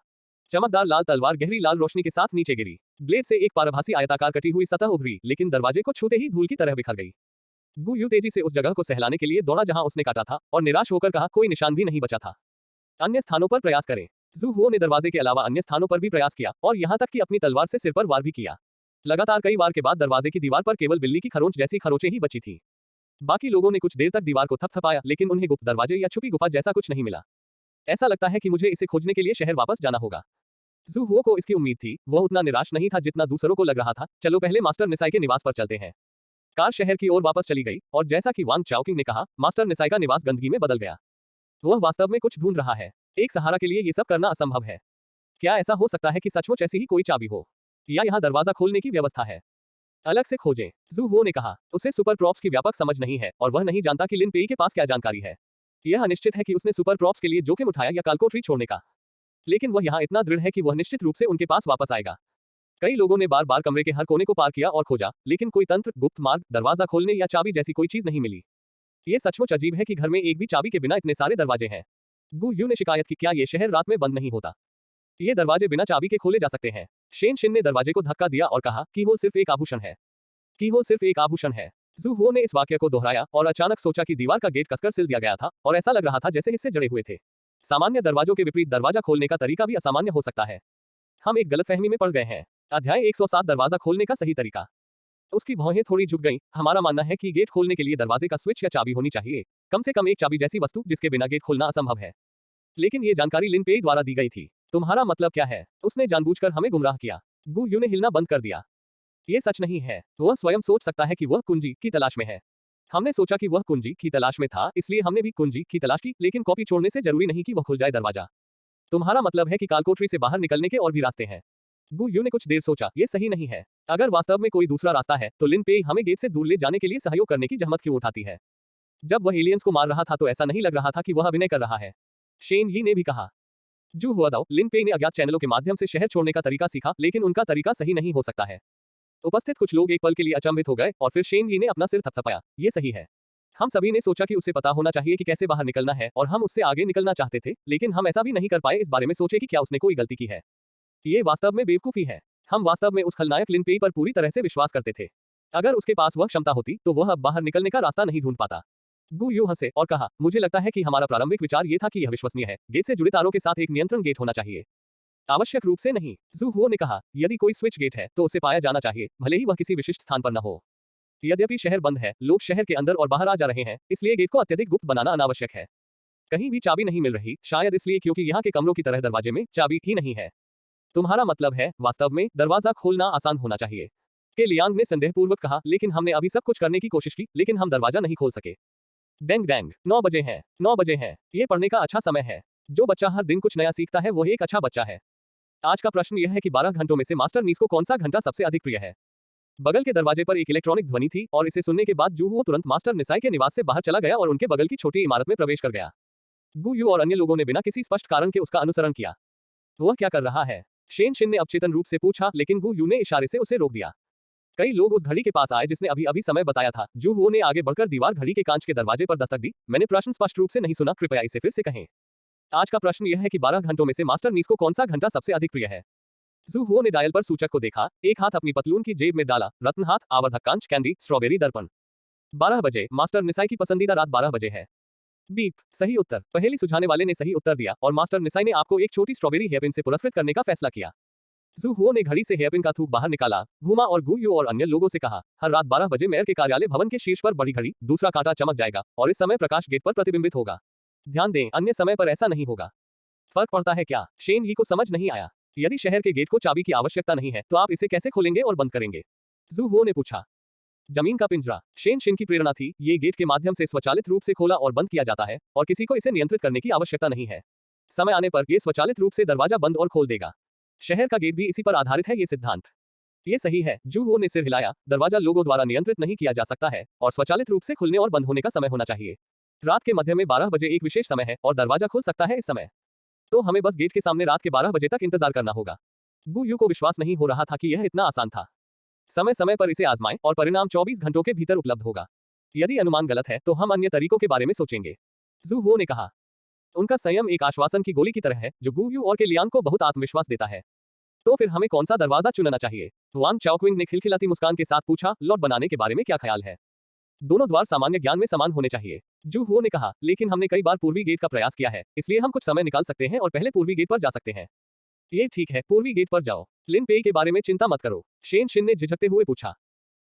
चमकदार लाल तलवार गहरी लाल रोशनी के साथ नीचे गिरी। ब्लेड से एक पारभासी आयताकार कटी हुई सतह उभरी, लेकिन दरवाजे को छूते ही धूल की तरह बिखर गई। गु यू तेजी से उस जगह को सहलाने के लिए दौड़ा जहां उसने काटा था, और निराश होकर कहा, कोई निशान भी नहीं बचा था। अन्य स्थानों पर प्रयास करें। जू हुओ ने दरवाजे के अलावा अन्य स्थानों पर भी प्रयास किया, और यहां तक कि अपनी तलवार से सिर पर वार भी किया। लगातार कई वार के बाद दरवाजे की दीवार पर केवल बिल्ली की खरोंच जैसी खरोंचें ही बची थी। बाकी लोगों ने कुछ देर तक दीवार को थपथपाया, लेकिन उन्हें गुप्त दरवाजे या छुपी गुफा जैसा कुछ नहीं मिला। ऐसा लगता है कि मुझे इसे खोजने के लिए शहर वापस जाना होगा। जू हुओ को इसकी उम्मीद थी, वह उतना निराश नहीं था जितना दूसरों को लग रहा था। चलो पहले मास्टर निसाई के निवास पर चलते हैं। कार शहर की ओर वापस चली गई, और जैसा कि वांग चाओकिंग ने कहा, मास्टर निसाई का निवास गंदगी में बदल गया। वह वास्तव में कुछ ढूंढ रहा है। एक सहारा के लिए ये सब करना असंभव है। क्या ऐसा हो सकता है कि सचमुच ऐसी ही कोई चाबी हो, या यहाँ दरवाजा खोलने की व्यवस्था है? अलग से खोजें, जू हुओ ने कहा। उसे सुपर प्रॉप्स की व्यापक समझ नहीं है, और वह नहीं जानता कि लिन पेई के पास क्या जानकारी है। यह अनिश्चित है कि उसने सुपर प्रॉप्स के लिए जोखिम उठाया या कालकोठरी छोड़ने का, लेकिन वह यहाँ इतना दृढ़ है कि वह निश्चित रूप से उनके पास वापस आएगा। कई लोगों ने बार बार कमरे के हर कोने को पार किया और खोजा, लेकिन कोई तंत्र, गुप्त मार्ग, दरवाजा खोलने या चाबी जैसी कोई चीज नहीं मिली। ये सचमुच अजीब है कि घर में एक भी चाबी के बिना इतने सारे दरवाजे हैं। गु यू ने शिकायत की, क्या ये शहर रात में बंद नहीं होता? ये दरवाजे बिना चाबी के खोले जा सकते हैं। शेन शिन ने दरवाजे को धक्का दिया और कहा, कीहोल सिर्फ एक आभूषण है। कीहोल सिर्फ एक आभूषण है। जू हुओ ने इस वाक्य को दोहराया और अचानक सोचा कि दीवार का गेट कसकर सिल दिया गया था, और ऐसा लग रहा था जैसे हिस्से जड़े हुए थे। सामान्य दरवाजों के विपरीत दरवाजा खोलने का तरीका भी असामान्य हो सकता है। हम एक गलतफहमी में पड़ गए हैं। अध्याय 107 दरवाजा खोलने का सही तरीका। उसकी भौहें थोड़ी झुक गईं। हमारा मानना है कि गेट खोलने के लिए दरवाजे का स्विच या चाबी होनी चाहिए, कम से कम एक चाबी जैसी वस्तु जिसके बिना गेट खोलना असंभव है। लेकिन ये जानकारी लिन पेई द्वारा दी गई थी। तुम्हारा मतलब क्या है? उसने जानबूझकर हमें गुमराह किया। गु यू ने हिलना बंद कर दिया। ये सच नहीं है। वह स्वयं सोच सकता है कि वह कुंजी की तलाश में है। हमने सोचा कि वह कुंजी की तलाश में था, इसलिए हमने भी कुंजी की तलाश की, लेकिन कॉपी छोड़ने से जरूरी नहीं कि वह खुल जाए दरवाजा। तुम्हारा मतलब है कि कालकोठरी से बाहर निकलने के और भी रास्ते हैं? गु यू ने कुछ देर सोचा, ये सही नहीं है। अगर वास्तव में कोई दूसरा रास्ता है, तो लिन पेई हमें गेट से दूर ले जाने के लिए सहयोग करने की जहमत क्यों उठाती है? जब वह एलियंस को मार रहा था तो ऐसा नहीं लग रहा था कि वह अभिनय कर रहा है। शेन यी ने भी कहा। जू हुआदाओ, लिन पेई ने अज्ञात चैनलों के माध्यम से शहर छोड़ने का तरीका सीखा, लेकिन उनका तरीका सही नहीं हो सकता है। उपस्थित कुछ लोग एक पल के लिए अचंभित हो गए, और फिर शेन यी ने अपना सिर थपथपाया। ये सही है। हम सभी ने सोचा कि उसे पता होना चाहिए कि कैसे बाहर निकलना है, और हम उससे आगे निकलना चाहते थे, लेकिन हम ऐसा भी नहीं कर पाए इस बारे में सोचे कि क्या उसने कोई गलती की है। ये वास्तव में बेवकूफी है। हम वास्तव में उस खलनायक लिन पेई पर पूरी तरह से विश्वास करते थे। अगर उसके पास वह क्षमता होती, तो वह अब बाहर निकलने का रास्ता नहीं ढूंढ पाता। गु यू हंसे और कहा, मुझे लगता है कि हमारा प्रारंभिक विचार ये था कि यह विश्वसनीय है। गेट से जुड़े तारों के साथ एक नियंत्रण गेट होना चाहिए। आवश्यक रूप से नहीं, जू हुओ ने कहा। यदि कोई स्विच गेट है, तो उसे पाया जाना चाहिए, भले ही वह किसी विशिष्ट स्थान पर न हो। यद्यपि शहर बंद है, लोग शहर के अंदर और बाहर आ जा रहे हैं, इसलिए गेट को अत्यधिक गुप्त बनाना अनावश्यक है। कहीं भी चाबी नहीं मिल रही, शायद इसलिए क्योंकि यहाँ के कमरों की तरह दरवाजे में चाबी ही नहीं है। तुम्हारा मतलब है, वास्तव में दरवाजा खोलना आसान होना चाहिए? के लियांग ने संदेहपूर्वक कहा, लेकिन हमने अभी सब कुछ करने की कोशिश की, लेकिन हम दरवाजा नहीं खोल सके। डैंग डैंग, 9 बजे हैं, 9 बजे हैं। ये पढ़ने का अच्छा समय है। जो बच्चा हर दिन कुछ नया सीखता है, वह एक अच्छा बच्चा है। आज का प्रश्न यह है कि 12 घंटों में से मास्टर नीस को कौन सा घंटा सबसे अधिक प्रिय है? बगल के दरवाजे पर एक इलेक्ट्रॉनिक ध्वनि थी, और इसे सुनने के बाद जू हुओ तुरंत मास्टर निसाई के निवास से बाहर चला गया और उनके बगल की छोटी इमारत में प्रवेश कर गया। गु यू और अन्य लोगों ने बिना किसी स्पष्ट कारण के उसका अनुसरण किया। वह क्या कर रहा है? शेन शिन ने अवचेतन रूप से पूछा, लेकिन गु यू ने इशारे से उसे रोक दिया। कई लोग उस घड़ी के पास आए जिसने अभी अभी समय बताया था। जू हुओ ने आगे बढ़कर दीवार घड़ी के कांच के दरवाजे पर दस्तक दी। मैंने प्रश्न स्पष्ट रूप से नहीं सुना, कृपया इसे फिर से कहें। आज का प्रश्न यह है कि 12 घंटों में से मास्टर नीस को कौन सा घंटा सबसे अधिक प्रिय है? जू हुओ ने डायल पर सूचक को देखा, एक हाथ अपनी पतलून की जेब में डाला, रत्न हाथ, आवर्धक कांच, कैंडी, स्ट्रॉबेरी दर्पण। 12 बजे, मास्टर निसाई की पसंदीदा रात 12 बजे है। बीप, सही उत्तर। पहेली सुझाने वाले ने सही उत्तर दिया, और मास्टर निसाई ने आपको एक छोटी स्ट्रॉबेरी हेयरपिन से पुरस्कृत करने का फैसला किया। जू हुओ ने घड़ी से हेयरपिन का थूक बाहर निकाला, घूमा और गु यू और अन्य लोगों से कहा, हर रात 12 बजे मेयर के कार्यालय भवन के शीर्ष पर बड़ी घड़ी, दूसरा कांटा चमक जाएगा, और इस समय प्रकाश गेट पर प्रतिबिंबित होगा। ध्यान दें, अन्य समय पर ऐसा नहीं होगा। फर्क पड़ता है क्या? शेन यी को समझ नहीं आया। यदि शहर के गेट को चाबी की आवश्यकता नहीं है, तो आप इसे कैसे खोलेंगे और बंद करेंगे? जू हुओ ने पूछा। जमीन का पिंजरा। शेन शिन की प्रेरणा थी, ये गेट के माध्यम से स्वचालित रूप से खोला और बंद किया जाता है, और किसी को इसे नियंत्रित करने की आवश्यकता नहीं है। समय आने पर यह स्वचालित रूप से दरवाजा बंद और खोल देगा। शहर का गेट भी इसी पर आधारित है, ये सिद्धांत। ये सही है। जू हुओ ने सिर हिलाया। दरवाजा लोगों द्वारा नियंत्रित नहीं किया जा सकता है, और स्वचालित रूप से खुलने और बंद होने का समय होना चाहिए। रात के मध्य में 12 बजे एक विशेष समय है, और दरवाजा खुल सकता है इस समय। तो हमें बस गेट के सामने रात के 12 बजे तक इंतजार करना होगा। गु यू को विश्वास नहीं हो रहा था कि यह इतना आसान था। समय समय पर इसे आजमाएं, और परिणाम 24 घंटों के भीतर उपलब्ध होगा। यदि अनुमान गलत है, तो हम अन्य तरीकों के बारे में सोचेंगे। जू हुओ ने कहा। उनका संयम एक आश्वासन की गोली की तरह है, जो गु यू और के लियांग को बहुत आत्मविश्वास देता है। तो फिर हमें कौन सा दरवाजा चुनना चाहिए? वांग चाओक्विंग ने खिलखिलाती मुस्कान के साथ पूछा, लॉट बनाने के बारे में क्या ख्याल है? दोनों द्वार सामान्य ज्ञान में समान होने चाहिए। जू हुओ ने कहा, लेकिन हमने कई बार पूर्वी गेट का प्रयास किया है, इसलिए हम कुछ समय निकाल सकते हैं और पहले पूर्वी गेट पर जा सकते हैं। ये ठीक है, पूर्वी गेट पर जाओ। लिन पेई के बारे में चिंता मत करो, शेन शिन ने झिझकते हुए पूछा।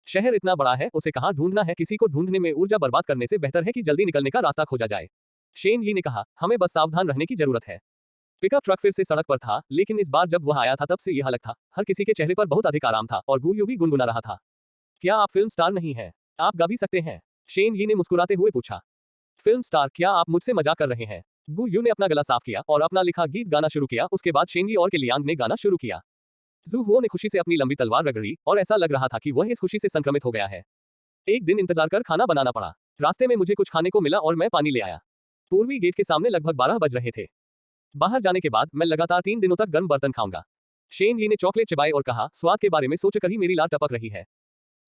शहर इतना बड़ा है, उसे कहाँ ढूंढना है? किसी को ढूंढने में ऊर्जा बर्बाद करने से बेहतर है कि जल्दी निकलने का रास्ता खोजा जाए। शेन यी ने कहा, हमें बस सावधान रहने की जरूरत है। पिकअप ट्रक फिर से सड़क पर था, लेकिन इस बार जब वह आया था तब से यह अलग था। हर किसी के चेहरे पर बहुत अधिक आराम था और गू यू भी गुनगुना रहा था। क्या आप फिल्म स्टार नहीं हैं? आप गा भी सकते हैं? शेन यी ने मुस्कुराते हुए पूछा। Film star? क्या आप मुझसे मजाक कर रहे हैं? गू यू ने अपना गला साफ किया और अपना लिखा गीत गाना शुरू किया। उसके बाद शेन यी और के लियांग ने गाना शुरू किया। जू हुओ ने खुशी से अपनी लंबी तलवार रगड़ी और ऐसा लग रहा था कि वह इस खुशी से संक्रमित हो गया है। एक दिन इंतजार कर खाना बनाना पड़ा। रास्ते में मुझे कुछ खाने को मिला और मैं पानी ले आया। पूर्वी गेट के सामने लगभग 12 बज रहे थे। बाहर जाने के बाद मैं लगातार 3 दिनों तक गर्म बर्तन खाऊंगा। शेन यी ने चॉकलेट चबाई और कहा, स्वाद के बारे में सोचकर ही मेरी लार टपक रही है।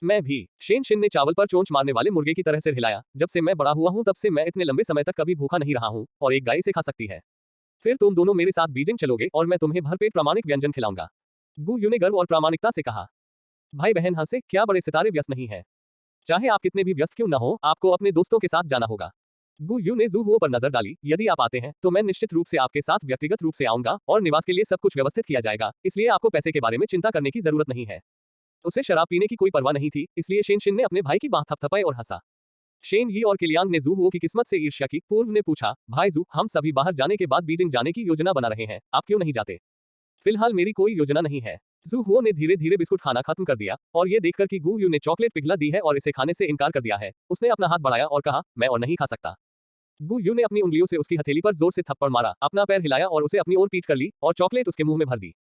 मैं भी। शेन शिन ने चावल पर चोंच मारने वाले मुर्गे की तरह सिर हिलाया। जब से मैं बड़ा हुआ हूं तब से मैं इतने लंबे समय तक कभी भूखा नहीं रहा हूं, और एक गाय इसे खा सकती है। फिर तुम दोनों मेरे साथ बीजिंग चलोगे और मैं तुम्हें भरपेट प्रामाणिक व्यंजन खिलाऊंगा। गू यू ने गर्व और प्रामाणिकता से कहा। भाई बहन हंसे, क्या बड़े सितारे व्यस्त नहीं है? चाहे आप कितने भी व्यस्त क्यों न हो, आपको अपने दोस्तों के साथ जाना होगा। गू यू ने जू हुओ पर नजर डाली। यदि आप आते हैं तो मैं निश्चित रूप से आपके साथ व्यक्तिगत रूप से आऊंगा और निवास के लिए सब कुछ व्यवस्थित किया जाएगा, इसलिए आपको पैसे के बारे में चिंता करने की जरूरत नहीं है। उसे शराब पीने की कोई परवाह नहीं थी, इसलिए शेन शिन ने अपने भाई की बाह थपथपाई और हंसा। शेन यी और किलियांग ने जू हुओ की किस्मत से ईर्ष्या की। पूर्व ने पूछा, भाई जू, हम सभी बाहर जाने के बाद बीजिंग जाने की योजना बना रहे हैं, आप क्यों नहीं जाते? फिलहाल मेरी कोई योजना नहीं है। जू हुओ ने धीरे धीरे बिस्कुट खाना खत्म कर दिया और ये देखकर कि गू यू ने चॉकलेट पिघला दी है और इसे खाने से इनकार कर दिया है, उसने अपना हाथ बढ़ाया और कहा, मैं और नहीं खा सकता। गू यू ने अपनी उंगलियों से उसकी हथेली पर जोर से थप्पड़ मारा, अपना पैर हिलाया और उसे अपनी ओर पीट कर ली और चॉकलेट उसके मुंह में भर दी।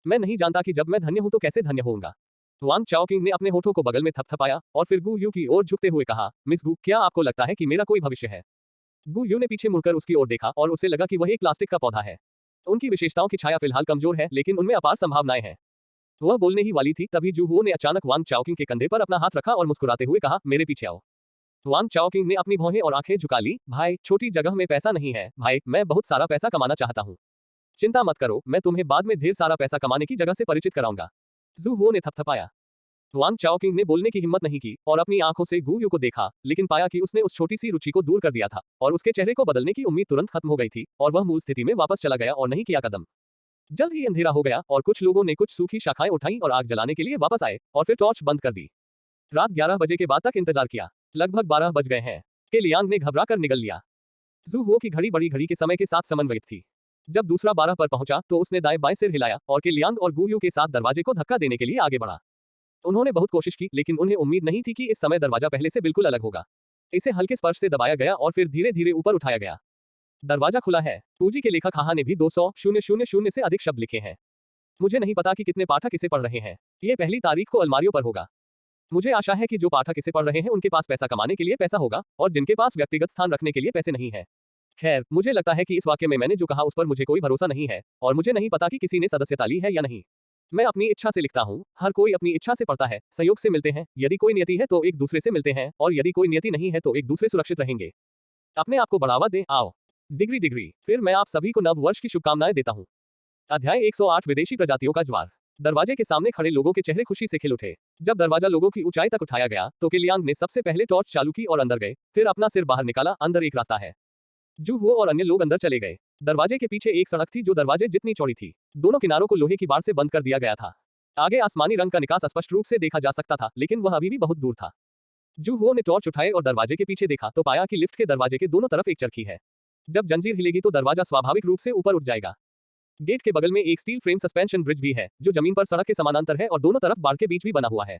मैं नहीं जानता कि जब मैं धन्य हूं तो कैसे धन्य होऊंगा। वांग चाओकिंग ने अपने होठों को बगल में थपथपाया और फिर गू यू की ओर झुकते हुए कहा, मिस गू, क्या आपको लगता है कि मेरा कोई भविष्य है? गू यू ने पीछे मुड़कर उसकी ओर देखा और उसे लगा कि वह एक प्लास्टिक का पौधा है। उनकी विशेषताओं की छाया फिलहाल कमजोर है, लेकिन उनमें अपार संभावनाएं हैं। वह बोलने ही वाली थी, तभी जू हुओ ने अचानक वांग चाओकिंग के कंधे पर अपना हाथ रखा और मुस्कुराते हुए कहा, मेरे पीछे आओ। वांग चाओकिंग ने अपनी भौहें और आंखें झुका ली। भाई, छोटी जगह में पैसा नहीं है। भाई, मैं बहुत सारा पैसा कमाना चाहता हूँ। चिंता मत करो, मैं तुम्हें बाद में ढेर सारा पैसा कमाने की जगह से परिचित कराऊंगा। जू हुओ ने थपथपाया। वांग चाओकिंग ने बोलने की हिम्मत नहीं की और अपनी आंखों से गू यू को देखा, लेकिन पाया कि उसने उस छोटी सी रुचि को दूर कर दिया था और उसके चेहरे को बदलने की उम्मीद तुरंत खत्म हो गई थी और वह मूल स्थिति में वापस चला गया और नहीं किया कदम। जल्द ही अंधेरा हो गया और कुछ लोगों ने कुछ सूखी शाखाएं उठाई और आग जलाने के लिए वापस आए और फिर टॉर्च बंद कर दी। रात 11 बजे के बाद तक इंतजार किया। लगभग 12 बज गए हैं कि लियांग ने घबरा कर निगल लिया। जू हुओ की घड़ी बड़ी घड़ी के समय के साथ समन्वयित थी। जब दूसरा 12 पर पहुंचा तो उसने दाएं बाएं सिर हिलाया और के लियांग और गू यू के साथ दरवाजे को धक्का देने के लिए आगे बढ़ा। उन्होंने बहुत कोशिश की, लेकिन उन्हें उम्मीद नहीं थी कि इस समय दरवाजा पहले से बिल्कुल अलग होगा। इसे हल्के स्पर्श से दबाया गया और फिर धीरे धीरे ऊपर उठाया गया। दरवाजा खुला है। पूंजी के लेखक हाहा ने भी 200,000 से अधिक शब्द लिखे हैं। मुझे नहीं पता कि कितने पाठक इसे पढ़ रहे हैं। ये पहली तारीख को अलमारियों पर होगा। मुझे आशा है कि जो पाठक इसे पढ़ रहे हैं उनके पास पैसा कमाने के लिए पैसा होगा और जिनके पास व्यक्तिगत स्थान रखने के लिए पैसे नहीं है। खैर, मुझे लगता है कि इस वाक्य में मैंने जो कहा उस पर मुझे कोई भरोसा नहीं है और मुझे नहीं पता कि किसी ने सदस्यता ली है या नहीं। मैं अपनी इच्छा से लिखता हूँ। हर कोई अपनी इच्छा से पढ़ता है। संयोग से मिलते हैं। यदि कोई नियति है तो एक दूसरे से मिलते हैं और यदि कोई नियति नहीं है तो एक दूसरे सुरक्षित रहेंगे। अपने आप को बढ़ावा दें। आओ। डिग्री। फिर मैं आप सभी को नव वर्ष की शुभकामनाएं देता हूँ। अध्याय 108 विदेशी प्रजातियों का ज्वार। दरवाजे के सामने खड़े लोगों के चेहरे खुशी से खिल उठे। जब दरवाजा लोगों की ऊंचाई तक उठाया गया तो किलियांग ने सबसे पहले टॉर्च चालू की और अंदर गए, फिर अपना सिर बाहर निकाला। अंदर एक रास्ता है। जू हुओ और अन्य लोग अंदर चले गए। दरवाजे के पीछे एक सड़क थी जो दरवाजे जितनी चौड़ी थी। दोनों किनारों को लोहे की बाड़ से बंद कर दिया गया था। आगे आसमानी रंग का निकास स्पष्ट रूप से देखा जा सकता था, लेकिन वह अभी भी बहुत दूर था। जू हुओ ने टॉर्च उठाए और दरवाजे के पीछे देखा तो पाया कि लिफ्ट के दरवाजे के दोनों तरफ एक चरखी है। जब जंजीर हिलेगी तो दरवाजा स्वाभाविक रूप से ऊपर उठ जाएगा। गेट के बगल में एक स्टील फ्रेम सस्पेंशन ब्रिज भी है जो जमीन पर सड़क के समानांतर है और दोनों तरफ बाड़ के बीच भी बना हुआ है।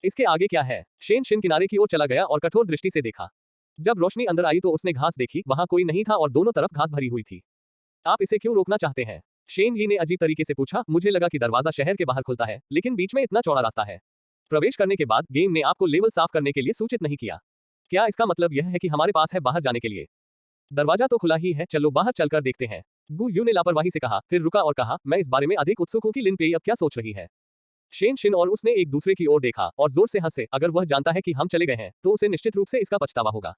इसके आगे क्या है? शेन शिन किनारे की ओर चला गया और कठोर दृष्टि से देखा। जब रोशनी अंदर आई तो उसने घास देखी, वहां कोई नहीं था और दोनों तरफ घास भरी हुई थी। आप इसे क्यों रोकना चाहते हैं? शेन यी ने अजीब तरीके से पूछा। मुझे लगा कि दरवाजा शहर के बाहर खुलता है, लेकिन बीच में इतना चौड़ा रास्ता है। प्रवेश करने के बाद गेम ने आपको लेवल साफ करने के लिए सूचित नहीं किया। क्या इसका मतलब यह है कि हमारे पास है बाहर जाने के लिए? दरवाजा तो खुला ही है, चलो बाहर चलकर देखते हैं। गू यू ने लापरवाही से कहा, फिर रुका और कहा, मैं इस बारे में अधिक उत्सुक हूं कि लिन पेई अब क्या सोच रही है। शेन शिन और उसने एक दूसरे की ओर देखा और जोर से हंसे। अगर वह जानता है कि हम चले गए हैं तो उसे निश्चित रूप से इसका पछतावा होगा।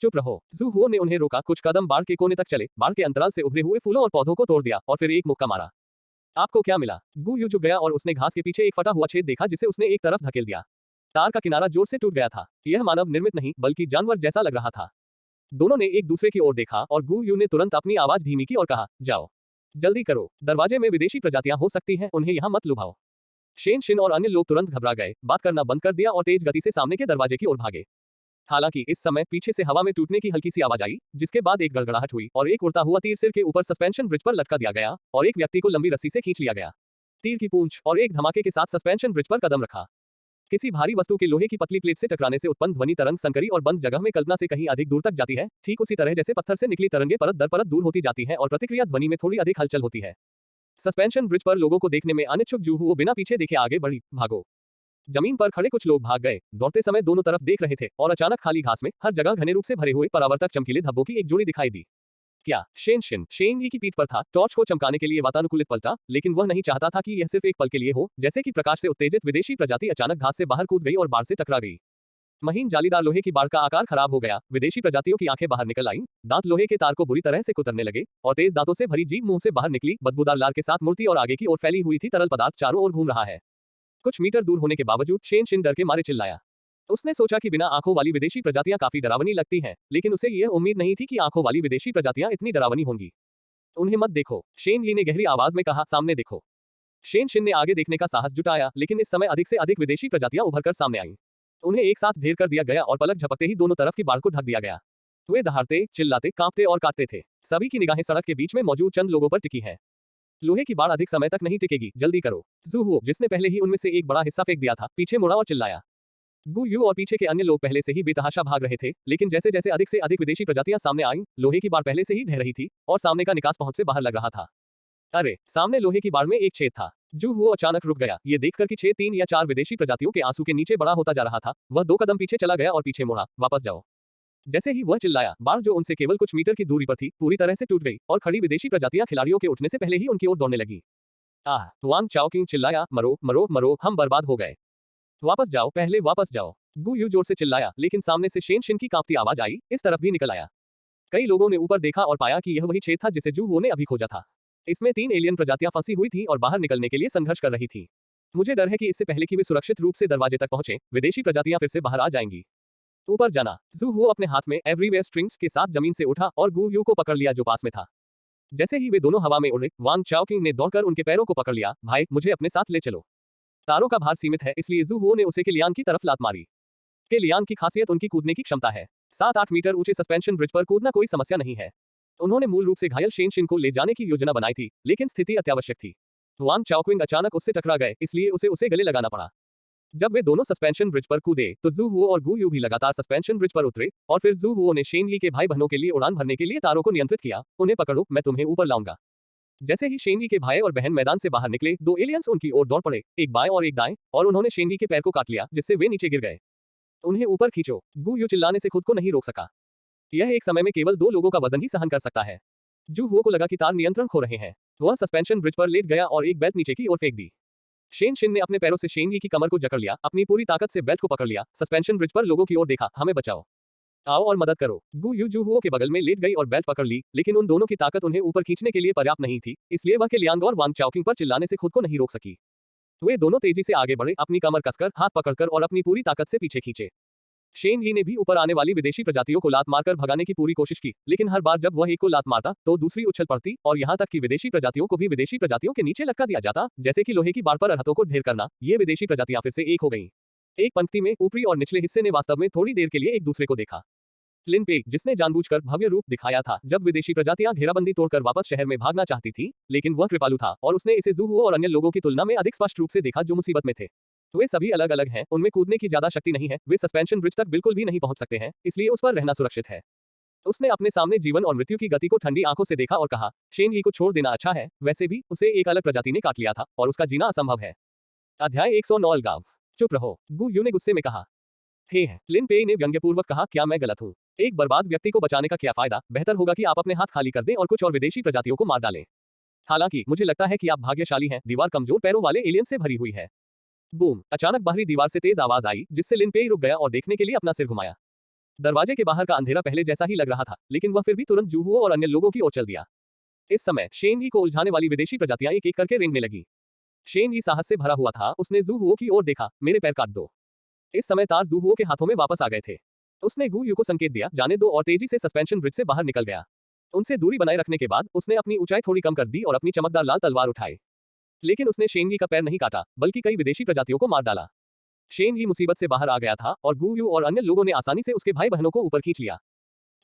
चुप रहो। जू हुओ ने उन्हें रोका। कुछ कदम बाढ़ के कोने तक चले, बाढ़ के अंतराल से उभरे हुए फूलों और पौधों को तोड़ दिया और फिर एक मुक्का मारा। आपको क्या मिला? गु यू झुक गया और उसने घास के पीछे एक फटा हुआ छेद देखा जिसे उसने एक तरफ धकेल दिया। तार का किनारा जोर से टूट गया था। यह मानव निर्मित नहीं बल्कि जानवर जैसा लग रहा था। दोनों ने एक दूसरे की ओर देखा और गु यू ने तुरंत अपनी आवाज धीमी की और कहा, जाओ, जल्दी करो, दरवाजे में विदेशी प्रजातियां हो सकती हैं, उन्हें यहाँ मत लुभाओ। शेन शिन और अन्य लोग तुरंत घबरा गए, बात करना बंद कर दिया और तेज गति से सामने के दरवाजे की ओर भागे। हालांकि इस समय पीछे से हवा में टूटने की हल्की सी आवाज आई, जिसके बाद एक गड़गड़ाहट हुई और एक उड़ता हुआ तीर सिर के ऊपर सस्पेंशन ब्रिज पर लटका दिया गया और एक व्यक्ति को लंबी रस्सी से खींच लिया गया। तीर की पूंछ और एक धमाके के साथ सस्पेंशन ब्रिज पर कदम रखा। किसी भारी वस्तु के लोहे की पतली प्लेट से टकराने से उत्पन्न ध्वनि तरंग संकरी और बंद जगह में कल्पना से कहीं अधिक दूर तक जाती है, ठीक उसी तरह जैसे पत्थर से निकली तरंगे परत दर परत दूर होती जाती हैं और प्रतिक्रिया ध्वनि में थोड़ी अधिक हलचल होती है। सस्पेंशन ब्रिज पर लोगों को देखने में अनिच्छुक जू हुओ बिना पीछे देखे आगे बढ़ी, भागो। जमीन पर खड़े कुछ लोग भाग गए, दौड़ते समय दोनों तरफ देख रहे थे और अचानक खाली घास में हर जगह घने रूप से भरे हुए परावर्तक चमकीले धब्बों की एक जोड़ी दिखाई दी। क्या शेन यी की पीठ पर था, टॉर्च को चमकाने के लिए वातानुकूलित पलटा, लेकिन वह नहीं चाहता था कि यह सिर्फ एक पल के लिए हो, जैसे कि प्रकाश से उत्तेजित विदेशी प्रजाति अचानक घास से बाहर कूद गई और बाढ़ से टकरा गई। महीन जालीदार लोहे की बाढ़ का आकार खराब हो गया, विदेशी प्रजातियों की आंखें बाहर निकल आईं, दांत लोहे के तार को बुरी तरह से कुतरने लगे और तेज दांतों से भरी जीभ मुंह से बाहर निकली, बदबूदार लार के साथ मूर्ति और आगे की ओर फैली हुई थी तरल पदार्थ चारों ओर घूम रहा है। कुछ मीटर दूर होने के बावजूद शेन शिन डर के मारे चिल्लाया। उसने सोचा कि बिना आंखों वाली विदेशी प्रजातियां काफी डरावनी लगती हैं, लेकिन उसे यह उम्मीद नहीं थी कि आंखों वाली विदेशी प्रजातियां इतनी डरावनी होंगी। उन्हें मत देखो, शेन यी ने गहरी आवाज में कहा, सामने देखो। शेन शिन ने आगे देखने का साहस जुटाया, लेकिन इस समय अधिक से अधिक विदेशी प्रजातियां उभरकर सामने आईं। उन्हें एक साथ ढेर कर दिया गया और पलक झपकते ही दोनों तरफ की बाढ़ को ढक दिया गया। वे दहाड़ते, चिल्लाते, कांपते और काटते थे। सभी की निगाहें सड़क के बीच में मौजूद चंद लोगों पर टिकी है। लोहे की बाढ़ अधिक समय तक नहीं टिकेगी, जल्दी करो। जू हुओ, जिसने पहले ही उनमें से एक बड़ा हिस्सा फेंक दिया था, पीछे मुड़ा और चिल्लाया। गु यू और पीछे के अन्य लोग पहले से ही बेतहाशा भाग रहे थे, लेकिन जैसे जैसे अधिक से अधिक विदेशी प्रजातियां सामने आईं, लोहे की बाढ़ पहले से ही ढह रही थी और सामने का निकास पहुंच से बाहर लग रहा था। अरे, सामने लोहे की बाढ़ में एक छेद था। जू हुओ अचानक रुक गया, ये देखकर कि छेद 3 या 4 विदेशी प्रजातियों के आंसू के नीचे बड़ा होता जा रहा था। वह 2 कदम पीछे चला गया और पीछे मुड़ा, वापस जाओ। जैसे ही वह चिल्लाया, बाढ़ जो उनसे केवल कुछ मीटर की दूरी पर थी, पूरी तरह से टूट गई और खड़ी विदेशी प्रजातियां खिलाड़ियों के उठने से पहले ही उनकी ओर दौड़ने लगी। आह! वांग चाओकिंग चिल्लाया, मरो, मरो, मरो, हम बर्बाद हो गए। वापस जाओ, पहले वापस जाओ। गु यू जोर से चिल्लाया, लेकिन सामने से शेन शिन की कांपती आवाज आई, इस तरफ भी निकल आया। कई लोगों ने ऊपर देखा और पाया कि यह वही छेद था जिसे जू हुओ ने अभी खोजा था। इसमें 3 एलियन प्रजातियां फंसी हुई थीं और बाहर निकलने के लिए संघर्ष कर रही थीं। मुझे डर है कि इससे पहले कि वे सुरक्षित रूप से दरवाजे तक पहुंचे, विदेशी प्रजातियां फिर से बाहर आ जाएंगी। ऊपर जाना। जू हुओ अपने हाथ में एवरीवेयर स्ट्रिंग्स के साथ जमीन से उठा और गु यू को पकड़ लिया जो पास में था। जैसे ही वे दोनों हवा में उड़े, वांग चाओकिंग ने दौड़कर उनके पैरों को पकड़ लिया। भाई, मुझे अपने साथ ले चलो। तारों का भार सीमित है, इसलिए जू हुओ ने उसे केलियांग की तरफ लात मारी। केलियांग की खासियत उनकी कूदने की क्षमता है। 7-8 मीटर ऊंचे सस्पेंशन ब्रिज पर कूदना कोई समस्या नहीं है। उन्होंने मूल रूप से घायल शेन शिन को ले जाने की योजना बनाई थी, लेकिन स्थिति अत्यावश्यक थी। वांग चाओक्विंग अचानक उससे टकरा गए, इसलिए उसे गले लगाना पड़ा। जब वे दोनों सस्पेंशन ब्रिज पर कूदे, तो जू हुओ और गु यू भी लगातार सस्पेंशन ब्रिज पर उतरे और फिर जू हुओ ने शेन यी के भाई बहनों के लिए उड़ान भरने के लिए तारों को नियंत्रित किया। उन्हें पकड़ो, मैं तुम्हें ऊपर लाऊंगा। जैसे ही शेन यी के भाई और बहन मैदान से बाहर निकले, 2 एलियंस उनकी ओर दौड़ पड़े, एक बाएं और एक दाएं, और उन्होंने शेन यी के पैर को काट लिया, जिससे वे नीचे गिर गए। उन्हें ऊपर खींचो। गु यू चिल्लाने से खुद को नहीं रोक सका। यह एक समय में केवल 2 लोगों का वजन ही सहन कर सकता है। जू हुओ को लगा कि तार नियंत्रण खो रहे हैं। वह सस्पेंशन ब्रिज पर लेट गया और एक बेल्ट नीचे की ओर फेंक दी। शेन शिन ने अपने पैरों से शेन यी की कमर को जकड़ लिया, अपनी पूरी ताकत से बेल्ट को पकड़ लिया, सस्पेंशन ब्रिज पर लोगों की ओर देखा, हमें बचाओ, आओ और मदद करो। गु यू जू हुओ के बगल में लेट गई और बेल्ट पकड़ ली, लेकिन उन दोनों की ताकत उन्हें ऊपर खींचने के लिए पर्याप्त नहीं थी, इसलिए वह केलियांग और वांग चाओकिंग पर चिल्लाने से खुद को नहीं रोक सकी। वे दोनों तेजी से आगे बढ़े, अपनी कमर कसकर, हाथ पकड़कर और अपनी पूरी ताकत से पीछे खींचे। शेन यी ने भी ऊपर आने वाली विदेशी प्रजातियों को लात मारकर भगाने की पूरी कोशिश की, लेकिन हर बार जब वह एक को लात मारता, तो दूसरी उछल पड़ती और यहाँ तक कि विदेशी प्रजातियों को भी विदेशी प्रजातियों के नीचे लटका दिया जाता, जैसे कि लोहे की बाड़ पर अरहतों को ढेर करना। ये विदेशी प्रजातियां फिर से एक हो गईं। एक पंक्ति में ऊपरी और निचले हिस्से ने वास्तव में थोड़ी देर के लिए एक दूसरे को देखा। लिन पे, जिसने जानबूझकर भव्य रूप दिखाया था जब विदेशी प्रजातियां घेराबंदी तोड़कर वापस शहर में भागना चाहती थी, लेकिन वह कृपालु था और उसने इसे जू हुओ और अन्य लोगों की तुलना में अधिक स्पष्ट रूप से देखा जो मुसीबत में थे। वे सभी अलग अलग हैं, उनमें कूदने की ज्यादा शक्ति नहीं है, वे सस्पेंशन ब्रिज तक बिल्कुल भी नहीं पहुंच सकते हैं, इसलिए उस पर रहना सुरक्षित है। उसने अपने सामने जीवन और मृत्यु की गति को ठंडी आंखों से देखा और कहा, शेन यी को छोड़ देना अच्छा है, वैसे भी उसे एक अलग प्रजाति ने काट लिया था और उसका जीना असंभव है। अध्याय 109 अलगाव। चुप रहो, गु यू ने गुस्से में कहा। हे, लिन पेई ने व्यंग्यपूर्वक कहा, क्या मैं गलत हूँ? एक बर्बाद व्यक्ति को बचाने का क्या फायदा? बेहतर होगा कि आप अपने हाथ खाली कर दें और कुछ और विदेशी प्रजातियों को मार डालें। हालांकि मुझे लगता है कि आप भाग्यशाली हैं, दीवार कमजोर पैरों वाले एलियन से भरी हुई है। बूम! अचानक बाहरी दीवार से तेज आवाज आई, जिससे लिन पेई रुक गया और देखने के लिए अपना सिर घुमाया। दरवाजे के बाहर का अंधेरा पहले जैसा ही लग रहा था, लेकिन वह फिर भी तुरंत जू हुओ और अन्य लोगों की ओर चल दिया। इस समय शेन यी को उलझाने वाली विदेशी प्रजातियां एक एक करके रेंगने लगी। शेन यी साहस से भरा हुआ था, उसने जू हुओ की ओर देखा, मेरे पैर काट दो। इस समय तार जू हुओ के हाथों में वापस आ गए थे। उसने गू यू को संकेत दिया, जाने दो, और तेजी से सस्पेंशन ब्रिज से बाहर निकल गया। उनसे दूरी बनाए रखने के बाद उसने अपनी ऊंचाई थोड़ी कम कर दी और अपनी चमकदार लाल तलवार उठाई। लेकिन उसने शेन यी का पैर नहीं काटा, बल्कि कई विदेशी प्रजातियों को मार डाला। शेन यी मुसीबत से बाहर आ गया था और गू यू और अन्य लोगों ने आसानी से उसके भाई बहनों को ऊपर खींच लिया।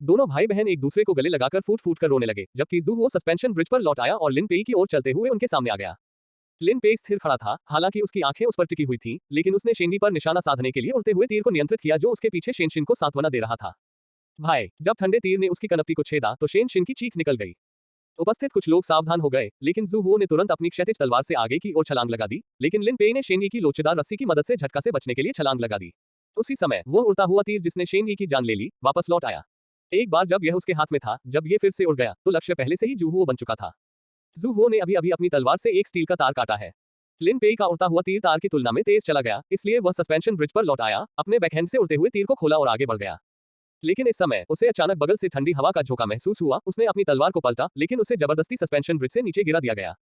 दोनों भाई बहन एक दूसरे को गले लगाकर फूट फूट कर रोने लगे, जबकि जू हुओ सस्पेंशन ब्रिज पर लौट आया और लिन पेई की ओर चलते हुए उनके सामने आ गया। लिन पेई स्थिर खड़ा था, हालांकि उसकी आंखें उस पर टिकी हुई थीं, लेकिन उसने शेन यी पर निशाना साधने के लिए उड़ते हुए तीर को नियंत्रित किया जो उसके पीछे शेन शिन को सांत्वना दे रहा था। भाई, जब ठंडे तीर ने उसकी कनपटी को छेदा तो शेन शिन की चीख निकल गई। उपस्थित कुछ लोग सावधान हो गए, लेकिन जू हुओ ने तुरंत अपनी क्षैतिज तलवार से आगे की ओर छलांग लगा दी, लेकिन लिन पेई ने शेन यी की लोचदार रस्सी की मदद से झटका से बचने के लिए छलांग लगा दी। उसी समय वो उड़ता हुआ तीर जिसने शेन यी की जान ले ली, वापस लौट आया। एक बार जब यह उसके हाथ में था, जब ये फिर से उड़ गया, तो लक्ष्य पहले से ही जू हुओ बन चुका था। जू हुओ ने अभी अभी अपनी तलवार से एक स्टील का तार काटा है। लिन पेई का उड़ता हुआ तीर तार की तुलना में तेज चला गया, इसलिए वह सस्पेंशन ब्रिज पर लौट आया, अपने बैकहैंड से उड़ते हुए तीर को खोला और आगे बढ़ गया। लेकिन इस समय उसे अचानक बगल से ठंडी हवा का झोंका महसूस हुआ। उसने अपनी तलवार को पलटा, लेकिन उसे जबरदस्ती सस्पेंशन ब्रिज से नीचे गिरा दिया गया।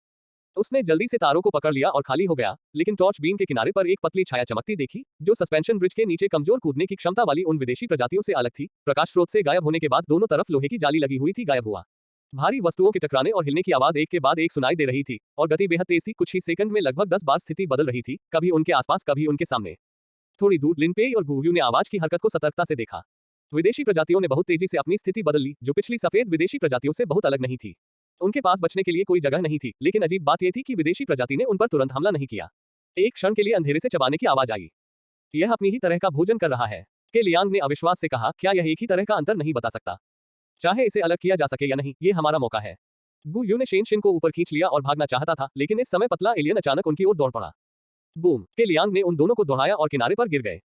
उसने जल्दी से तारों को पकड़ लिया और खाली हो गया, लेकिन टॉर्च बीम के किनारे पर एक पतली छाया चमकती देखी, जो सस्पेंशन ब्रिज के नीचे कमजोर कूदने की क्षमता वाली उन विदेशी प्रजातियों से अलग थी। प्रकाश स्रोत से गायब होने के बाद दोनों तरफ लोहे की जाली लगी हुई थी गायब हुआ। भारी वस्तुओं के टकराने और हिलने की आवाज एक के बाद एक सुनाई दे रही थी, और गति बेहद तेज थी। कुछ ही सेकंड में लगभग 10 बार स्थिति बदल रही थी, कभी उनके आसपास, कभी उनके सामने। थोड़ी दूर लिन पेई और गू यू ने आवाज की हरकत को सतर्कता से देखा। विदेशी प्रजातियों ने बहुत तेजी से अपनी स्थिति बदल ली, जो पिछली सफेद विदेशी प्रजातियों से बहुत अलग नहीं थी। उनके पास बचने के लिए कोई जगह नहीं थी, लेकिन अजीब बात यह थी कि विदेशी प्रजाति ने उन पर तुरंत हमला नहीं किया। एक क्षण के लिए अंधेरे से चबाने की आवाज आई। यह अपनी ही तरह का भोजन कर रहा है। के लियांग ने अविश्वास से कहा, क्या यह एक ही तरह का अंतर नहीं बता सकता? चाहे इसे अलग किया जा सके या नहीं, ये हमारा मौका है। गू यू ने शेन शिन को ऊपर खींच लिया और भागना चाहता था, लेकिन इस समय पतला एलियन अचानक उनकी ओर दौड़ पड़ा। बूम! के लियांग ने उन दोनों को दौड़ाया और किनारे पर गिर गए।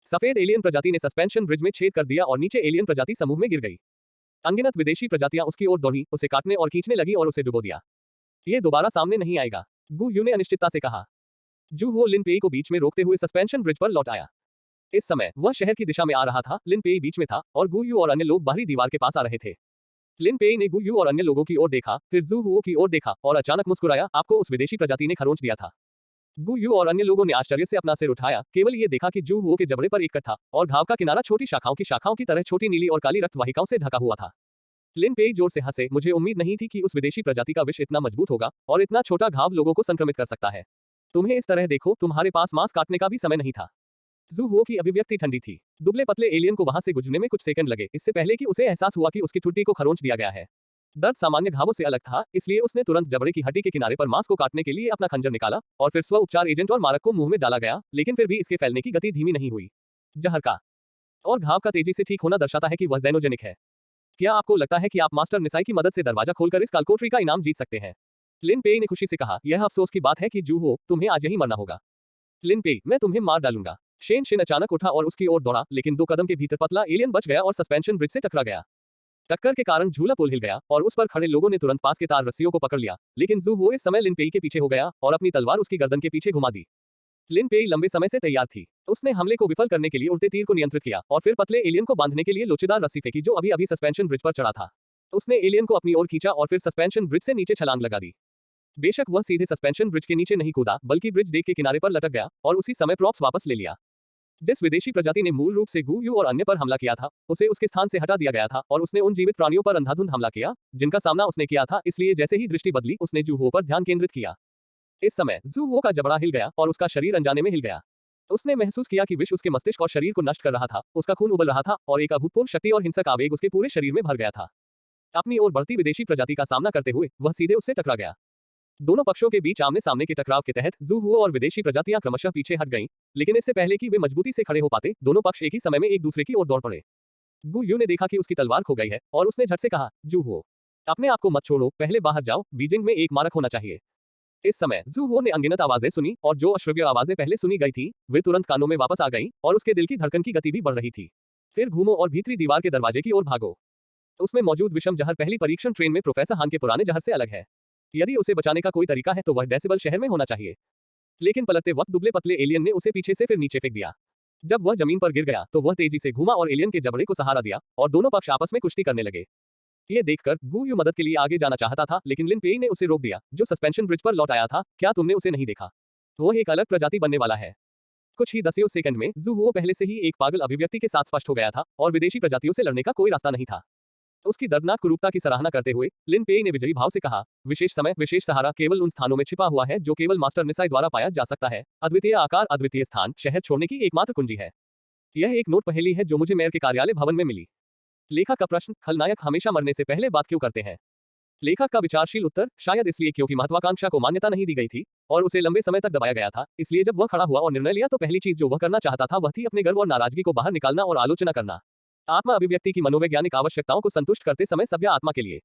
सफेद एलियन प्रजाति ने सस्पेंशन ब्रिज में छेद कर दिया और नीचे एलियन प्रजाति समूह में गिर गई। अनगिनत विदेशी प्रजातियां उसकी ओर दौड़ी, उसे काटने और खींचने लगी और उसे डुबो दिया। ये दोबारा सामने नहीं आएगा, गू यू ने अनिश्चितता से कहा। जू हुओ लिन पेई को बीच में रोकते हुए सस्पेंशन ब्रिज पर लौट आया। इस समय वह शहर की दिशा में आ रहा था। लिन पेई बीच में था और गू यू और अन्य लोग बाहरी दीवार के पास आ रहे थे। लिन पेई ने गू यू और अन्य लोगों की ओर देखा, फिर जू हुओ की ओर देखा और अचानक मुस्कुराया। आपको उस विदेशी प्रजाति ने खरोंच दिया था। गू यू और अन्य लोगों ने आश्चर्य से अपना सिर उठाया, केवल ये देखा कि जू हुओ के जबड़े पर एक कट था और घाव का किनारा छोटी शाखाओं की तरह छोटी नीली और काली रक्त वाहिकाओं से ढका हुआ था। लिन पेई जोर से हंसे, मुझे उम्मीद नहीं थी कि उस विदेशी प्रजाति का विष इतना मजबूत होगा और इतना छोटा घाव लोगों को संक्रमित कर सकता है। तुम्हें इस तरह देखो, तुम्हारे पास मांस काटने का भी समय नहीं था। जू हुओ की अभिव्यक्ति ठंडी थी। दुबले पतले एलियन को वहां से गुजरने में कुछ सेकंड लगे, इससे पहले कि उसे एहसास हुआ कि उसकी ठुड्डी को खरोंच दिया गया है। दर्द सामान्य घावों से अलग था, इसलिए उसने तुरंत जबड़े की हड्डी के किनारे पर मांस को काटने के लिए अपना खंजर निकाला और फिर स्व उपचार एजेंट और मारक को मुंह में डाला गया, लेकिन फिर भी इसके फैलने की गति धीमी नहीं हुई। जहर का और घाव का तेजी से ठीक होना दर्शाता है कि वह ज़ेनोजेनिक है। क्या आपको लगता है कि आप मास्टर निसाई की मदद से दरवाजा खोलकर इस कालकोटरी का इनाम जीत सकते हैं? लिन पेई ने खुशी से कहा, यह अफसोस की बात है कि जू हो, तुम्हें आज यही मरना होगा। लिन पेई, मैं तुम्हें मार डालूंगा। शेन शिन अचानक उठा और उसकी ओर दौड़ा, लेकिन 2 कदम के भीतर पतला एलियन बच गया और सस्पेंशन ब्रिज से टकरा गया। टक्कर के कारण झूला पुल हिल गया और उस पर खड़े लोगों ने तुरंत पास के तार रस्सियों को पकड़ लिया, लेकिन जू हो इस समय लिन पेई के पीछे हो गया और अपनी तलवार उसकी गर्दन के पीछे घुमा दी। लिन पेई लंबे समय से तैयार थी। उसने हमले को विफल करने के लिए उड़ते तीर को नियंत्रित किया और फिर पतले एलियन को बांधने के लिए लोचेदार रस्सी फेंकी जो अभी अभी सस्पेंशन ब्रिज पर चढ़ा था। उसने एलियन को अपनी ओर खींचा और फिर सस्पेंशन ब्रिज से नीचे छलांग लगा दी। बेशक वह सीधे सस्पेंशन ब्रिज के नीचे नहीं कूदा, बल्कि ब्रिज डेक के किनारे पर लटक गया और उसी समय प्रॉप्स वापस ले लिया। जिस विदेशी प्रजाति ने मूल रूप से गू यू और अन्य पर हमला किया था, उसे उसके स्थान से हटा दिया गया था और उसने उन जीवित प्राणियों पर अंधाधुंध हमला किया जिनका सामना उसने किया था। इसलिए जैसे ही दृष्टि बदली, उसने जू हो पर ध्यान केंद्रित किया। इस समय जू हो का जबड़ा हिल गया और उसका शरीर अनजाने में हिल गया। उसने महसूस किया कि विष उसके मस्तिष्क और शरीर को नष्ट कर रहा था। उसका खून उबल रहा था और एक अभूतपूर्व शक्ति और हिंसक आवेग उसके पूरे शरीर में भर गया था। अपनी ओर बढ़ती विदेशी प्रजाति का सामना करते हुए वह सीधे उससे टकरा गया। दोनों पक्षों के बीच आमने सामने के टकराव के तहत जू हुओ और विदेशी प्रजातियां क्रमशः पीछे हट गईं, लेकिन इससे पहले कि वे मजबूती से खड़े हो पाते, दोनों पक्ष एक ही समय में एक दूसरे की ओर दौड़ पड़े। गू यू ने देखा कि उसकी तलवार खो गई है और उसने झट से कहा, जू हुओ, अपने आप को मत छोड़ो, पहले बाहर जाओ, बीजिंग में एक मारक होना चाहिए। इस समय जू हुओ ने अनगिनत आवाजें सुनी और जो अश्रव्य आवाजें पहले सुनी गई थी, वे तुरंत कानों में वापस आ गईं और उसके दिल की धड़कन की गति भी बढ़ रही थी। फिर घूमो और भीतरी दीवार के दरवाजे की ओर भागो। उसमें मौजूद विषम जहर पहली परीक्षण ट्रेन में प्रोफेसर हान के पुराने जहर से अलग है। यदि उसे बचाने का कोई तरीका है तो वह डेसिबल शहर में होना चाहिए। लेकिन पलटते वक्त दुबले पतले एलियन ने उसे पीछे से फिर नीचे फेंक दिया। जब वह जमीन पर गिर गया तो वह तेजी से घूमा और एलियन के जबड़े को सहारा दिया और दोनों पक्ष आपस में कुश्ती करने लगे। ये देखकर गु यू मदद के लिए आगे जाना चाहता था, लेकिन लिन पेई ने उसे रोक दिया, जो सस्पेंशन ब्रिज पर लौट आया था। क्या तुमने उसे नहीं देखा? वो एक अलग प्रजाति बनने वाला है। कुछ ही दसियों सेकंड में जू हुओ पहले से ही एक पागल अभिव्यक्ति के साथ स्पष्ट हो गया था और विदेशी प्रजातियों से लड़ने का कोई रास्ता नहीं था। उसकी दर्दनाक कुरूपता की सराहना करते हुए लिन पेई ने विजयी भाव से कहा, विशेष समय, विशेष सहारा केवल उन स्थानों में छिपा हुआ है जो केवल मास्टर निसाई द्वारा पाया जा सकता है। अद्वितीय आकार, अद्वितीय स्थान, शहर छोड़ने की एकमात्र कुंजी है। यह एक नोट पहेली है जो मुझे मेयर के कार्यालय भवन में मिली। लेखक का प्रश्न, खलनायक हमेशा मरने से पहले बात क्यों करते हैं? लेखक का विचारशील उत्तर, शायद इसलिए क्योंकि महत्वाकांक्षा को मान्यता नहीं दी गई थी और उसे लंबे समय तक दबाया गया था। इसलिए जब वह खड़ा हुआ और निर्णय लिया तो पहली चीज जो वह करना चाहता था वह थी अपने गर्व और नाराजगी को बाहर निकालना और आलोचना करना। आत्मा अभिव्यक्ति की मनोवैज्ञानिक आवश्यकताओं को संतुष्ट करते समय सभ्य आत्मा के लिए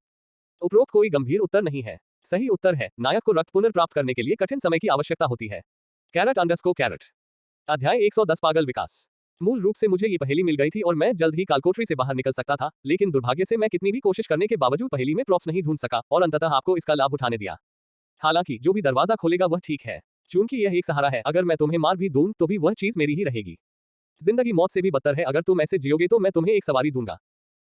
उपरोक्त कोई गंभीर उत्तर नहीं है। सही उत्तर है, नायक को रक्त पुनर्प्राप्त करने के लिए कठिन समय की आवश्यकता होती है। कैरेट। अध्याय 110 पागल विकास। मूल रूप से मुझे ये पहेली मिल गई थी और मैं जल्द ही कालकोठरी से बाहर निकल सकता था, लेकिन दुर्भाग्य से मैं कितनी भी कोशिश करने के बावजूद पहेली में प्रॉप्स नहीं ढूंढ सका और अंततः आपको इसका लाभ उठाने दिया। हालांकि जो भी दरवाजा खोलेगा वह ठीक है, चूंकि यह एक सहारा है। अगर मैं तुम्हें मार भी दूं तो भी वह चीज मेरी ही रहेगी। जिंदगी मौत से भी बदतर है, अगर तुम ऐसे जियोगे तो मैं तुम्हें एक सवारी दूंगा।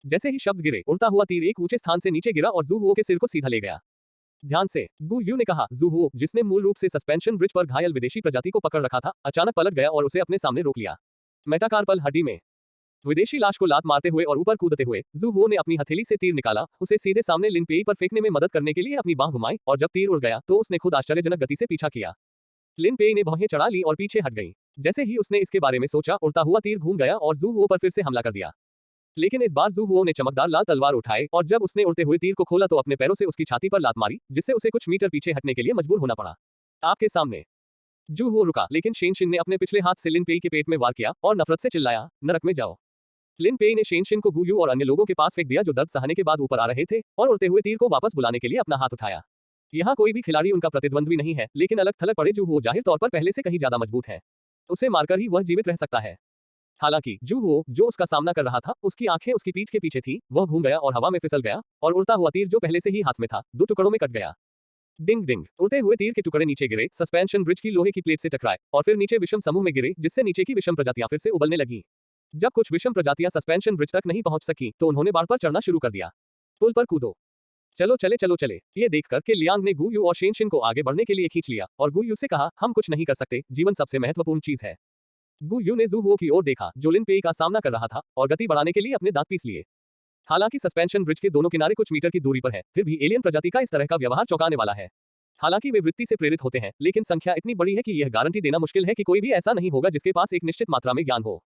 जैसे ही शब्द गिरे, उड़ता हुआ तीर एक ऊंचे स्थान से नीचे गिरा और जू हुओ के सिर को सीधा ले गया। ध्यान से, गु यू ने कहा। जू हुओ, जिसने मूल रूप से सस्पेंशन ब्रिज पर घायल विदेशी प्रजाति को पकड़ रखा था, अचानक पलट गया और उसे अपने सामने रोक लिया। मेटाकार्पल हड्डी में विदेशी लाश को लात मारते हुए और ऊपर कूदते हुए जू हुओ ने अपनी हथेली से तीर निकाला, उसे सीधे सामने लिन पेई पर फेंकने में मदद करने के लिए अपनी बांह घुमाई और जब तीर उड़ गया तो उसने खुद आश्चर्यजनक गति से पीछा किया। लिन पेई ने भौहें चढ़ा ली और पीछे हट गई। जैसे ही उसने इसके बारे में सोचा, उड़ता हुआ तीर घूम गया और जू हुओ पर फिर से हमला कर दिया। लेकिन इस बार जू हुओ ने चमकदार लाल तलवार उठाई और जब उसने उड़ते हुए तीर को खोला तो अपने पैरों से उसकी छाती पर लात मारी, जिससे उसे कुछ मीटर पीछे हटने के लिए मजबूर होना पड़ा। आपके सामने जू हुओ रुका, लेकिन शेनशिन ने अपने पिछले हाथ से लिन पेई के पेट में वार किया और नफरत से चिल्लाया, नरक में जाओ। लिन पेई ने शेनशिन को गु यू और अन्य लोगों के पास फेंक दिया जो दर्द सहने के बाद ऊपर आ रहे थे और उड़ते हुए तीर को वापस बुलाने के लिए अपना हाथ उठाया। यहाँ कोई भी खिलाड़ी उनका प्रतिद्वंद्वी नहीं है, लेकिन अलग थलग पड़े जू हुओ जाहिर तौर पर पहले से कहीं ज्यादा मजबूत है। उसे मारकर ही वह जीवित रह सकता है। हालांकि जू हुओ, जो उसका सामना कर रहा था, उसकी आंखें उसकी पीठ के पीछे थी, वह घूम गया और हवा में फिसल गया और उड़ता हुआ तीर जो पहले से ही हाथ में था, 2 टुकड़ों में कट गया। डिंग डिंग, उड़ते हुए तीर के टुकड़े नीचे गिरे, सस्पेंशन ब्रिज की लोहे की प्लेट से टकराए और फिर नीचे विषम समूह में गिरे, जिससे नीचे की विषम प्रजातियां फिर से उबलने लगी। जब कुछ विषम प्रजातियां सस्पेंशन ब्रिज तक नहीं पहुंच सकी तो उन्होंने बाढ़ पर चढ़ना शुरू कर दिया। पुल पर कूदो, चलो चले। ये देखकर के लियांग ने गु यू और शेनशिन को आगे बढ़ने के लिए खींच लिया और गु यू से कहा, हम कुछ नहीं कर सकते, जीवन सबसे महत्वपूर्ण चीज है। गु यू ने जू हुओ की ओर देखा जो लिन पेई का सामना कर रहा था और गति बढ़ाने के लिए अपने दांत पीस लिए। हालांकि सस्पेंशन ब्रिज के दोनों किनारे कुछ मीटर की दूरी पर है, फिर भी एलियन प्रजाति का इस तरह का व्यवहार चौंकाने वाला है। हालांकि वे वृत्ति से प्रेरित होते हैं, लेकिन संख्या इतनी बड़ी है कि यह गारंटी देना मुश्किल है कि कोई भी ऐसा नहीं होगा जिसके पास एक निश्चित मात्रा में ज्ञान हो।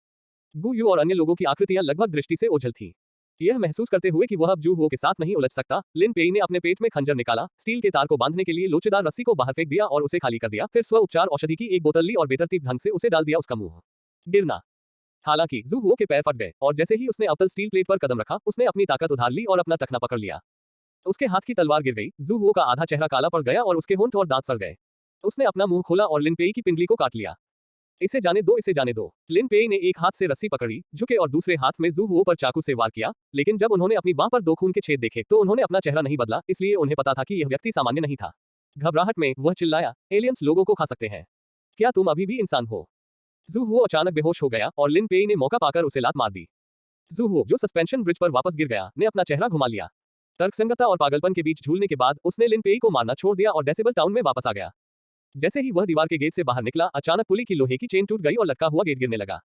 गु यू और अन्य लोगों की आकृतियां लगभग दृष्टि से ओझल थी। यह महसूस करते हुए कि वह अब जू हुओ के साथ नहीं उलझ सकता, लिन पेई ने अपने पेट में खंजर निकाला, स्टील के तार को बांधने के लिए लोचेदार रस्सी को बाहर फेंक दिया और उसे खाली कर दिया। फिर स्व उपचार औषधि की एक बोतल ली और बेतरतीब ढंग से उसे डाल दिया उसका मुंह। गिरना। हालांकि जू हुओ के पैर फट गए और जैसे ही उसने अवतल स्टील प्लेट पर कदम रखा, उसने अपनी ताकत उधार ली और अपना टखना पकड़ लिया। उसके हाथ की तलवार गिर गई, जू हुओ का आधा चेहरा काला पड़ गया और उसके होंठ और दांत सड़ गए। उसने अपना मुंह खोला और लिन पेई की पिंडली को काट लिया। इसे जाने दो। लिन पेई ने एक हाथ से रस्सी पकड़ी, झुके और दूसरे हाथ में जू हुओ पर चाकू से वार किया, लेकिन जब उन्होंने अपनी बांह पर 2 खून के छेद देखे तो उन्होंने अपना चेहरा नहीं बदला, इसलिए उन्हें पता था कि यह व्यक्ति सामान्य नहीं था। घबराहट में वह चिल्लाया, एलियंस लोगों को खा सकते हैं, क्या तुम अभी भी इंसान हो? जू हुओ अचानक बेहोश हो गया और लिन पेई ने मौका पाकर उसे लात मार दी। जू हुओ, जो सस्पेंशन ब्रिज पर वापस गिर गया, ने अपना चेहरा घुमा लिया। तर्कसंगतता और पागलपन के बीच झूलने के बाद उसने लिन पेई को मारना छोड़ दिया और डेसिबल टाउन में वापस आ गया। जैसे ही वह दीवार के गेट से बाहर निकला, अचानक पुली की लोहे की चेन टूट गई और लटका हुआ गेट गिरने लगा।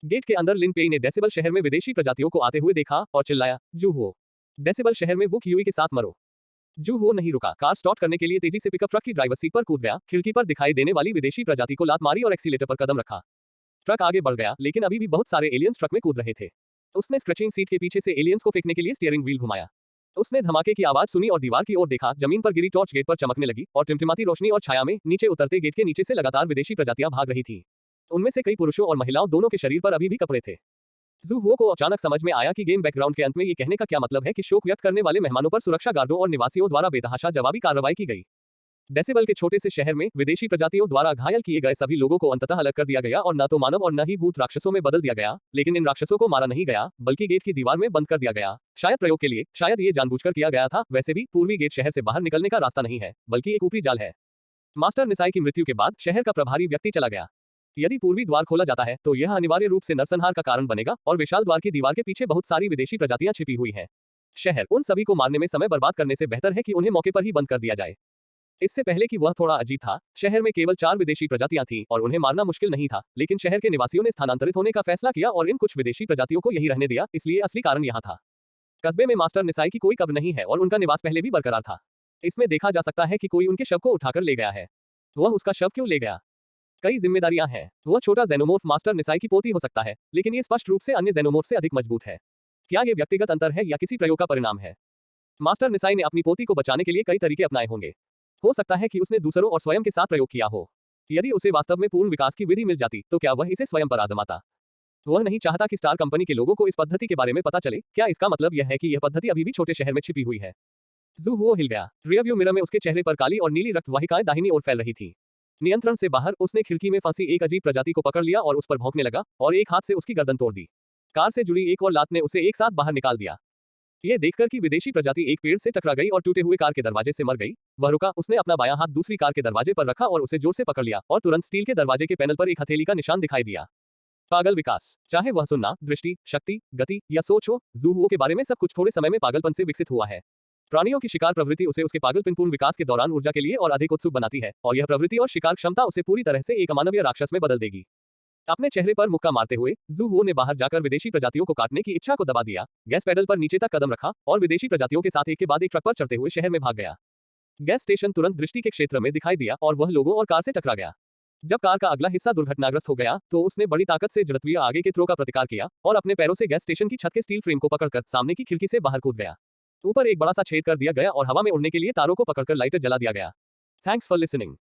गेट के अंदर लिन पेई ने डेसिबल शहर में विदेशी प्रजातियों को आते हुए देखा और चिल्लाया, जू हुओ, डेसिबल शहर में वो कियूई के साथ मरो। जू हुओ नहीं रुका, कार स्टार्ट करने के लिए तेजी से पिकअप ट्रक की ड्राइवर सीट पर कूद गया, खिड़की पर दिखाई देने वाली विदेशी प्रजाति को लात मारी और एक्सीलेटर पर कदम रखा। ट्रक आगे बढ़ गया, लेकिन अभी भी बहुत सारे एलियंस ट्रक में कूद रहे थे। उसने स्ट्रेचिंग सीट के पीछे से एलियंस को फेंकने के लिए स्टीयरिंग व्हील घुमाया। उसने धमाके की आवाज सुनी और दीवार की ओर देखा, जमीन पर गिरी टॉर्च गेट पर चमकने लगी और टिमटिमाती रोशनी और छाया में नीचे उतरते गेट के नीचे से लगातार विदेशी प्रजातियां भाग रही थी। उनमें से कई पुरुषों और महिलाओं दोनों के शरीर पर अभी भी कपड़े थे। जू हुओ को अचानक समझ में आया कि गेम बैकग्राउंड के अंत में ये कहने का क्या मतलब है कि शोक व्यक्त करने वाले मेहमानों पर सुरक्षा गार्डों और निवासियों द्वारा बेतहाशा जवाबी कार्रवाई की गई। डेसिबल के छोटे से शहर में विदेशी प्रजातियों द्वारा घायल किए गए सभी लोगों को अंततः अलग कर दिया गया और न तो मानव और न ही भूत राक्षसों में बदल दिया गया, लेकिन इन राक्षसों को मारा नहीं गया, बल्कि गेट की दीवार में बंद कर दिया गया। शायद प्रयोग के लिए, शायद ये जानबूझकर किया गया था। वैसे भी पूर्वी गेट शहर से बाहर निकलने का रास्ता नहीं है, बल्कि एक ऊपरी जाल है। मास्टर निसाई की मृत्यु के बाद शहर का प्रभारी व्यक्ति चला गया। यदि पूर्वी द्वार खोला जाता है तो यह अनिवार्य रूप से नरसंहार का कारण बनेगा और विशाल द्वार की दीवार के पीछे बहुत सारी विदेशी प्रजातियां छिपी हुई हैं। शहर उन सभी को मारने में समय बर्बाद करने से बेहतर है कि उन्हें मौके पर ही बंद कर दिया जाए। इससे पहले कि वह थोड़ा अजीब था, शहर में केवल 4 विदेशी प्रजातियां थीं और उन्हें मारना मुश्किल नहीं था, लेकिन शहर के निवासियों ने स्थानांतरित होने का फैसला किया और इन कुछ विदेशी प्रजातियों को यही रहने दिया, इसलिए असली कारण यहाँ था। कस्बे में मास्टर निसाई की कोई कब्र नहीं है और उनका निवास पहले भी बरकरार था। इसमें देखा जा सकता है कि कोई उनके शव को उठाकर ले गया है। वह उसका शव क्यों ले गया? कई जिम्मेदारियां हैं। वह छोटा जेनोमोर्फ मास्टर निसाई की पोती हो सकता है, लेकिन ये स्पष्ट रूप से अन्य जेनोमोर्फ से अधिक मजबूत है। क्या ये व्यक्तिगत अंतर है या किसी प्रयोग का परिणाम है? मास्टर निसाई ने अपनी पोती को बचाने के लिए कई तरीके अपनाए होंगे। हो सकता है कि उसने दूसरों और स्वयं के साथ प्रयोग किया हो। यदि उसे वास्तव में पूर्ण विकास की विधि मिल जाती, तो क्या वह इसे स्वयं पर आजमाता? वह नहीं चाहता कि स्टार कंपनी के लोगों को इस पद्धति के बारे में पता चले। क्या इसका मतलब यह है कि यह पद्धति अभी भी छोटे शहर में छिपी हुई है? जू हुओ हिल गया। रियरव्यू मिरर में उसके चेहरे पर काली और नीली रक्त वाहिकाएं दाहिनी ओर फैल रही थी। नियंत्रण से बाहर, उसने खिड़की में फंसी एक अजीब प्रजाति को पकड़ लिया और उस पर भौंकने लगा और एक हाथ से उसकी गर्दन तोड़ दी। कार से जुड़ी एक और लात ने उसे एक साथ बाहर निकाल दिया। यह देखकर कि विदेशी प्रजाति एक पेड़ से टकरा गई और टूटे हुए कार के दरवाजे से मर गई, वह रुका। उसने अपना बायां हाथ दूसरी कार के दरवाजे पर रखा और उसे जोर से पकड़ लिया और तुरंत स्टील के दरवाजे के पैनल पर एक हथेली का निशान दिखाई दिया। पागल विकास। चाहे वह सुनना, दृष्टि, शक्ति, गति या सोच हो, जू हुओ के बारे में सब कुछ थोड़े समय में पागलपन से विकसित हुआ है। प्राणियों की शिकार प्रवृत्ति उसे उसके पागलपनपूर्ण विकास के दौरान ऊर्जा के लिए और अधिक उत्सुक बनाती है, और यह प्रवृत्ति और शिकार क्षमता उसे पूरी तरह से एक अमानवीय राक्षस में बदल देगी। अपने चेहरे पर मुक्का मारते हुए, जू हुओ ने बाहर जाकर विदेशी प्रजातियों को काटने की इच्छा को दबा दिया, गैस पैडल पर नीचे तक कदम रखा और विदेशी प्रजातियों के साथ एक के बाद एक ट्रक पर चढ़ते हुए शहर में भाग गया। गैस स्टेशन तुरंत दृष्टि के क्षेत्र में दिखाई दिया और वह लोगों और कार से टकरा गया। जब कार का अगला हिस्सा दुर्घटनाग्रस्त हो गया, तो उसने बड़ी ताकत से जड़त्वीय आगे के थ्रो का प्रतिकार किया और अपने पैरों से गैस स्टेशन की छत के स्टील फ्रेम को पकड़कर सामने की खिड़की से बाहर कूद गया। ऊपर एक बड़ा सा छेद कर दिया गया और हवा में उड़ने के लिए तारों को पकड़कर लाइटर जला दिया गया। Thanks for listening.